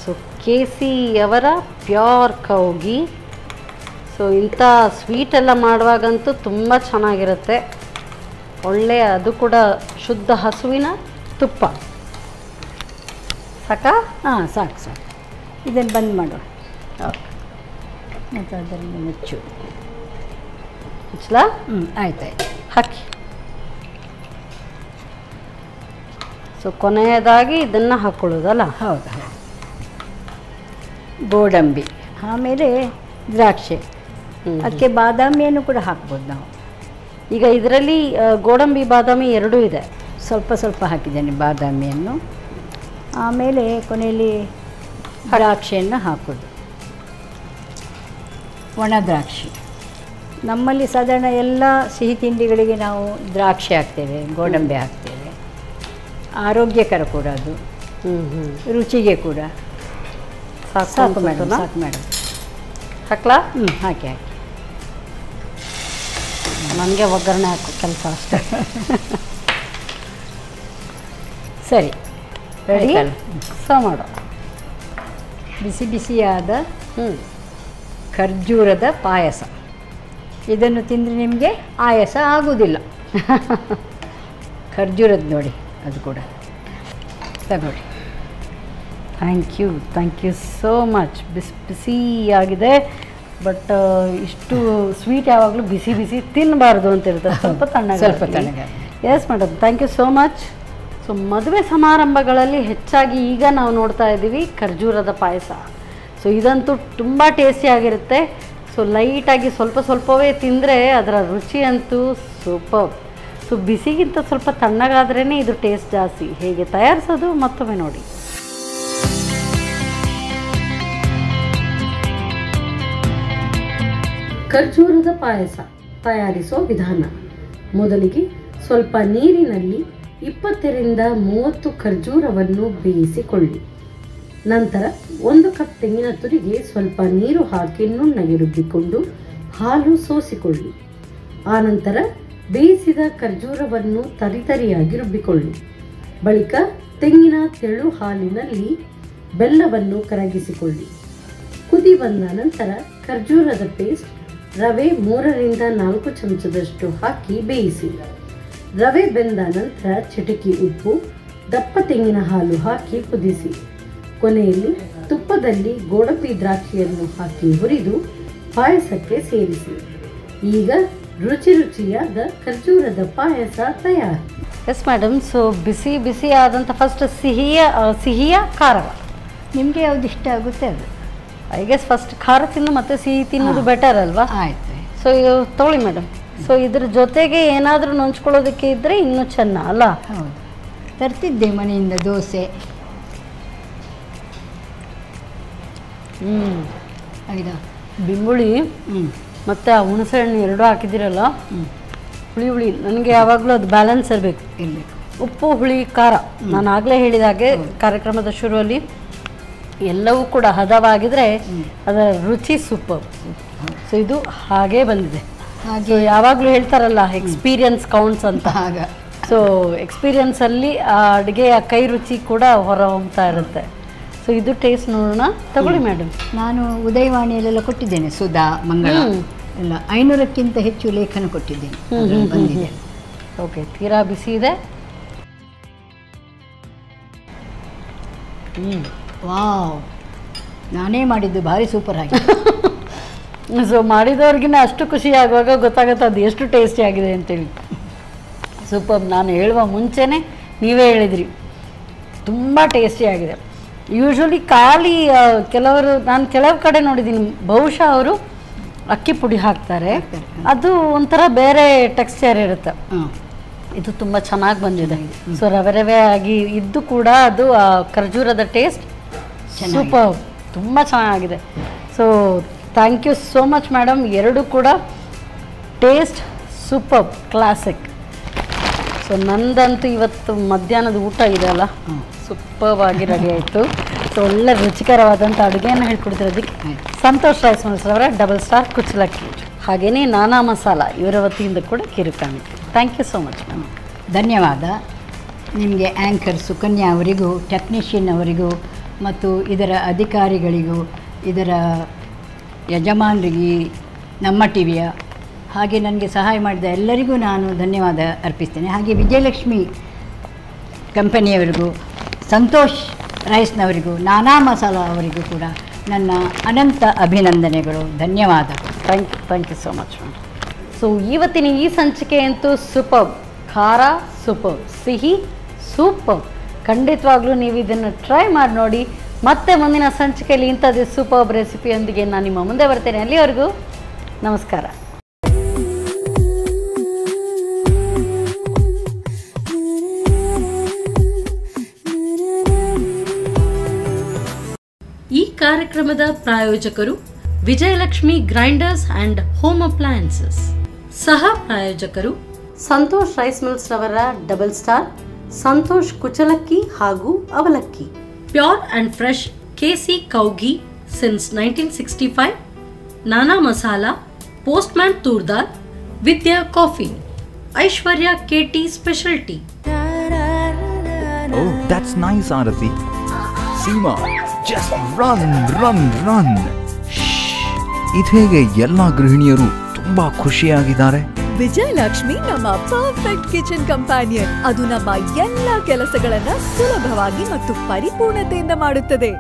ಸೊ KC ಅವರ ಪ್ಯೂರ್ ಕೌ ಘೀ. ಸೊ ಇಂಥ ಸ್ವೀಟ್ ಎಲ್ಲ ಮಾಡುವಾಗಂತೂ ತುಂಬ ಚೆನ್ನಾಗಿರುತ್ತೆ. ಒಳ್ಳೆಯ, ಅದು ಕೂಡ ಶುದ್ಧ ಹಸುವಿನ ತುಪ್ಪ. ಸಾಕಾ? ಹಾಂ, ಸಾಕು ಸಾಕು. ಇದನ್ನು ಬಂದ್ ಮಾಡುವ. ಮತ್ತು ಅದನ್ನು ಮುಚ್ಚು. ಮುಚ್ಚಲಾ? ಆಯ್ತಾಯ್ತು, ಹಾಕಿ. ಸೊ ಕೊನೆಯದಾಗಿ ಇದನ್ನು ಹಾಕ್ಕೊಳ್ಳೋದಲ್ಲ? ಹೌದು ಹೌದು. ಗೋಡಂಬಿ, ಆಮೇಲೆ ದ್ರಾಕ್ಷಿ, ಅದಕ್ಕೆ ಬಾದಾಮಿಯನ್ನು ಕೂಡ ಹಾಕ್ಬೋದು ನಾವು. ಈಗ ಇದರಲ್ಲಿ ಗೋಡಂಬಿ ಬಾದಾಮಿ ಎರಡೂ ಇದೆ. ಸ್ವಲ್ಪ ಸ್ವಲ್ಪ ಹಾಕಿದ್ದೇನೆ ಬಾದಾಮಿಯನ್ನು. ಆಮೇಲೆ ಕೊನೆಯಲ್ಲಿ ದ್ರಾಕ್ಷಿಯನ್ನು ಹಾಕೋದು, ಒಣ ದ್ರಾಕ್ಷಿ. ನಮ್ಮಲ್ಲಿ ಸಾಧಾರಣ ಎಲ್ಲ ಸಿಹಿ ತಿಂಡಿಗಳಿಗೆ ನಾವು ದ್ರಾಕ್ಷಿ ಹಾಕ್ತೇವೆ, ಗೋಡಂಬಿ ಹಾಕ್ತೇವೆ. ಆರೋಗ್ಯಕರ ಕೂಡ ಅದು, ರುಚಿಗೆ ಕೂಡ. ಸಾಕು ಮೇಡಮ್, ಸಾಕು ಮೇಡಮ್. ಹಾಕ್ಲಾ? ಹಾಕಿ ಹಾಕಿ. ನನಗೆ ಒಗ್ಗರಣೆ ಹಾಕೋ ಕೆಲಸ ಅಷ್ಟೇ. ಸರಿ, ರೆಡಿ? ಸರ್ವ್ ಮಾಡೋ. ಬಿಸಿ ಬಿಸಿಯಾದ ಖರ್ಜೂರದ ಪಾಯಸ. ಇದನ್ನು ತಿಂದರೆ ನಿಮಗೆ ಆಯಾಸ ಆಗುವುದಿಲ್ಲ. ಖರ್ಜೂರದ್ದು ನೋಡಿ, ಅದು ಕೂಡ ತಗೊಳ್ಳಿ. Thank you so much. ಬಿಸಿಯಾಗಿದೆ, ಬಟ್ ಇಷ್ಟು ಸ್ವೀಟ್ ಯಾವಾಗಲೂ ಬಿಸಿ ಬಿಸಿ ತಿನ್ನಬಾರ್ದು ಅಂತ ಇರುತ್ತೆ, ಸ್ವಲ್ಪ ತಣ್ಣಗೆ. Yes madam, thank you so much. So ಮದುವೆ ಸಮಾರಂಭಗಳಲ್ಲಿ ಹೆಚ್ಚಾಗಿ ಈಗ ನಾವು ನೋಡ್ತಾ ಇದ್ದೀವಿ ಖರ್ಜೂರದ ಪಾಯಸ. ಸೊ ಇದಂತೂ ತುಂಬ ಟೇಸ್ಟಿಯಾಗಿರುತ್ತೆ. ಸೊ ಲೈಟಾಗಿ ಸ್ವಲ್ಪವೇ ತಿಂದರೆ ಅದರ ರುಚಿ ಅಂತೂ ಸೂಪರ್. ಸೊ ಬಿಸಿಗಿಂತ ಸ್ವಲ್ಪ ತಣ್ಣಗಾದ್ರೇ ಇದು ಟೇಸ್ಟ್ ಜಾಸ್ತಿ. ಹೇಗೆ ತಯಾರಿಸೋದು ಮತ್ತೊಮ್ಮೆ ನೋಡಿ. ಖರ್ಜೂರದ ಪಾಯಸ ತಯಾರಿಸೋ ವಿಧಾನ. ಮೊದಲಿಗೆ ಸ್ವಲ್ಪ ನೀರಿನಲ್ಲಿ 20 ರಿಂದ 30 ಖರ್ಜೂರವನ್ನು ಬೇಯಿಸಿಕೊಳ್ಳಿ. ನಂತರ 1 ಕಪ್ ತೆಂಗಿನ ತುರಿಗೆ ಸ್ವಲ್ಪ ನೀರು ಹಾಕಿ ನುಣ್ಣಗೆ ರುಬ್ಬಿಕೊಂಡು ಹಾಲು ಸೋಸಿಕೊಳ್ಳಿ. ಆನಂತರ ಬೇಯಿಸಿದ ಖರ್ಜೂರವನ್ನು ತರಿತರಿಯಾಗಿ ರುಬ್ಬಿಕೊಳ್ಳಿ. ಬಳಿಕ ತೆಂಗಿನ ತೆಳು ಹಾಲಿನಲ್ಲಿ ಬೆಲ್ಲವನ್ನು ಕರಗಿಸಿಕೊಳ್ಳಿ. ಕುದಿ ಬಂದ ನಂತರ ಖರ್ಜೂರದ ಪೇಸ್ಟ್, ರವೆ 3 ರಿಂದ 4 ಚಮಚದಷ್ಟು ಹಾಕಿ ಬೇಯಿಸಿ. ರವೆ ಬೆಂದ ನಂತರ ಚಿಟಿಕೆ ಉಪ್ಪು, ದಪ್ಪ ತೆಂಗಿನ ಹಾಲು ಹಾಕಿ ಕುದಿಸಿ. ಕೊನೆಯಲ್ಲಿ ತುಪ್ಪದಲ್ಲಿ ಗೋಡಂಬಿ ದ್ರಾಕ್ಷಿಯನ್ನು ಹಾಕಿ ಹುರಿದು ಪಾಯಸಕ್ಕೆ ಸೇರಿಸಿ. ಈಗ ರುಚಿಯಾದ ಖರ್ಜೂರದ ಪಾಯಸ ತಯಾರು. ಎಸ್ ಮೇಡಮ್, ಸೊ ಬಿಸಿ ಆದಂಥ ಫಸ್ಟ್ ಸಿಹಿಯ ಖಾರವ ನಿಮಗೆ ಯಾವುದು ಇಷ್ಟ ಆಗುತ್ತೆ ಅದು. ಐ ಗೆಸ್ ಫಸ್ಟ್ ಖಾರ ತಿನ್ನು ಮತ್ತು ಸಿಹಿ ತಿನ್ನೋದು ಬೆಟರ್ ಅಲ್ವಾ? ಆಯ್ತು. ಸೊ ತೊಗೊಳ್ಳಿ ಮೇಡಮ್. ಸೊ ಇದ್ರ ಜೊತೆಗೆ ಏನಾದರೂ ನಂಚ್ಕೊಳ್ಳೋದಕ್ಕೆ ಇದ್ದರೆ ಇನ್ನೂ ಚೆನ್ನ ಅಲ್ಲ? ಹೌದು, ತರ್ತಿದ್ದೆ ಮನೆಯಿಂದ ದೋಸೆ. ಆಯ್ತಾ? ಬೆಂಬುಳಿ ಮತ್ತು ಆ ಹುಣಸೆ ಹಣ್ಣು ಎರಡೂ ಹಾಕಿದ್ದೀರಲ್ಲ, ಹುಳಿ ನನಗೆ ಯಾವಾಗಲೂ ಅದು ಬ್ಯಾಲೆನ್ಸ್ ಇರಬೇಕು. ಉಪ್ಪು, ಹುಳಿ, ಖಾರ. ನಾನು ಆಗಲೇ ಹೇಳಿದ ಹಾಗೆ ಕಾರ್ಯಕ್ರಮದ ಶುರುವಲ್ಲಿ ಎಲ್ಲವೂ ಕೂಡ ಹದವಾಗಿದ್ರೆ ಅದರ ರುಚಿ ಸೂಪರ್. ಸೊ ಇದು ಹಾಗೇ ಬಂದಿದೆ. ಹಾಗೆ ಯಾವಾಗಲೂ ಹೇಳ್ತಾರಲ್ಲ ಎಕ್ಸ್ಪೀರಿಯನ್ಸ್ ಕೌಂಟ್ಸ್ ಅಂತ. ಆಗ ಸೊ ಎಕ್ಸ್ಪೀರಿಯನ್ಸಲ್ಲಿ ಆ ಅಡುಗೆಯ ಕೈ ರುಚಿ ಕೂಡ ಹೊರ ಹೊಮ್ತಾ ಇರುತ್ತೆ. ಸೊ ಇದು ಟೇಸ್ಟ್ ನೋಡೋಣ. ತಗೊಳ್ಳಿ ಮೇಡಮ್. ನಾನು ಉದಯವಾಣಿಯಲ್ಲೆಲ್ಲ ಕೊಟ್ಟಿದ್ದೇನೆ, ಸುಧಾ, ಮಂಗಳ ಎಲ್ಲ 500ಕ್ಕಿಂತ ಹೆಚ್ಚು ಲೇಖನ ಕೊಟ್ಟಿದ್ದೇನೆ, ಬಂದಿದೆ. ಓಕೆ, ತೀರಾ ಬಿಸಿ ಇದೆ. ವಾವ್, ನಾನೇ ಮಾಡಿದ್ದು ಭಾರಿ ಸೂಪರ್ ಆಗಿದೆ. ಸೊ ಮಾಡಿದವ್ರಿಗಿನ್ನ ಅಷ್ಟು ಖುಷಿ ಆಗುವಾಗ ಗೊತ್ತಾಗುತ್ತೆ ಅದು ಎಷ್ಟು ಟೇಸ್ಟಿ ಆಗಿದೆ ಅಂತೇಳಿ. ಸೂಪರ್. ನಾನು ಹೇಳುವ ಮುಂಚೆನೇ ನೀವೇ ಹೇಳಿದ್ರಿ ತುಂಬ ಟೇಸ್ಟಿ ಆಗಿದೆ. ಯೂಶ್ವಲಿ ಖಾಲಿ ನಾನು ಕೆಲವು ಕಡೆ ನೋಡಿದ್ದೀನಿ, ಬಹುಶಃ ಅವರು ಅಕ್ಕಿ ಪುಡಿ ಹಾಕ್ತಾರೆ, ಅದು ಒಂಥರ ಬೇರೆ ಟೆಕ್ಸ್ಚರ್ ಇರುತ್ತೆ. ಇದು ತುಂಬ ಚೆನ್ನಾಗಿ ಬಂದಿದೆ. ಸೊ ರವೆ ಆಗಿ ಇದ್ದು ಕೂಡ ಅದು ಖರ್ಜೂರದ ಟೇಸ್ಟ್ ಸೂಪರ್, ತುಂಬ ಚೆನ್ನಾಗಿದೆ. So thank you so much madam. ಎರಡೂ ಕೂಡ ಟೇಸ್ಟ್ ಸೂಪರ್, ಕ್ಲಾಸಿಕ್. ಸೊ ನಂದಂತೂ ಇವತ್ತು ಮಧ್ಯಾಹ್ನದ ಊಟ ಇದೆಯಲ್ಲ ಸೂಪರ್ ಆಗಿ ರೆಡಿ ಆಯಿತು. ಸೊ ಒಳ್ಳೆ ರುಚಿಕರವಾದಂಥ ಅಡುಗೆಯನ್ನು ಹೇಳ್ಕೊಡ್ತಿರೋದಕ್ಕೆ ಸಂತೋಷ್ ರೈಸ್ ಅವರ ಡಬಲ್ ಸ್ಟಾರ್ ಕುಚ್ಚಲಕ್ಕಿ, ಹಾಗೆಯೇ ನಾನಾ ಮಸಾಲ ಇವರ ವತಿಯಿಂದ ಕೂಡ ಕಿರುಕಾಣಿ. Thank you so much ma'am. ಧನ್ಯವಾದ ನಿಮಗೆ. ಆ್ಯಂಕರ್ ಸುಕನ್ಯಾ ಅವರಿಗೂ, ಟೆಕ್ನಿಷಿಯನ್ ಅವರಿಗೂ ಮತ್ತು ಇದರ ಅಧಿಕಾರಿಗಳಿಗೂ, ಇದರ ಯಜಮಾನರಿಗೆ, ನಮ್ಮ ಟಿವಿಯ ಹಾಗೆ ನನಗೆ ಸಹಾಯ ಮಾಡಿದ ಎಲ್ಲರಿಗೂ ನಾನು ಧನ್ಯವಾದ ಅರ್ಪಿಸ್ತೇನೆ. ಹಾಗೆ ವಿಜಯಲಕ್ಷ್ಮಿ ಕಂಪನಿಯವರಿಗೂ, ಸಂತೋಷ್ ರೈಸ್ನವರಿಗೂ, ನಾನಾ ಮಸಾಲ ಅವರಿಗೂ ಕೂಡ ನನ್ನ ಅನಂತ ಅಭಿನಂದನೆಗಳು, ಧನ್ಯವಾದ. Thank you so much ma'am. So ಇವತ್ತಿನ ಈ ಸಂಚಿಕೆ ಅಂತೂ ಸೂಪರ್. ಖಾರ ಸೂಪರ್, ಸಿಹಿ ಸೂಪರ್. ಖಂಡಿತವಾಗ್ಲೂ ನೀವು ಇದನ್ನು ಟ್ರೈ ಮಾಡಿ ನೋಡಿ. ಮತ್ತೆ ಮುಂದಿನ ಸಂಚಿಕೆಯಲ್ಲಿ ಇಂಥದ್ದು ಸೂಪರ್ ರೆಸಿಪಿಯೊಂದಿಗೆ ನಾನು ನಿಮ್ಮ ಮುಂದೆ ಬರ್ತೇನೆ. ಅಲ್ಲಿವರೆಗೂ ನಮಸ್ಕಾರ. ಕಾರ್ಯಕ್ರಮದ ಪ್ರಾಯೋಜಕರು Vijayalakshmi grinders and home appliances. ಸಹ ಪ್ರಾಯೋಜಕರು ಸಂತೋಷ್ ರೈಸ್ ಮಿಲ್ಸ್ ರವರ ಡಬಲ್ ಸ್ಟಾರ್, ಸಂತೋಷ್ ಕುಚಲಕ್ಕಿ ಹಾಗೂ ಅವಲಕ್ಕಿ, pure and fresh KC Kaugi since 1965, Nana masala, postman toor dal, Vidya coffee, Aishwarya KT specialty. Oh, that's nice, Aarati. Seema, just run, run, run. ಇದೇಗೆ ಎಲ್ಲ ಗೃಹಿಣಿಯರು ತುಂಬಾ ಖುಷಿಯಾಗಿದ್ದಾರೆ. ವಿಜಯಲಕ್ಷ್ಮಿ ನಮ್ಮ ಪರ್ಫೆಕ್ಟ್ ಕಿಚನ್ ಕಂಪ್ಯಾನಿಯನ್. ಅದು ನಮ್ಮ ಎಲ್ಲ ಕೆಲಸಗಳನ್ನ ಸುಲಭವಾಗಿ ಮತ್ತು ಪರಿಪೂರ್ಣತೆಯಿಂದ ಮಾಡುತ್ತದೆ.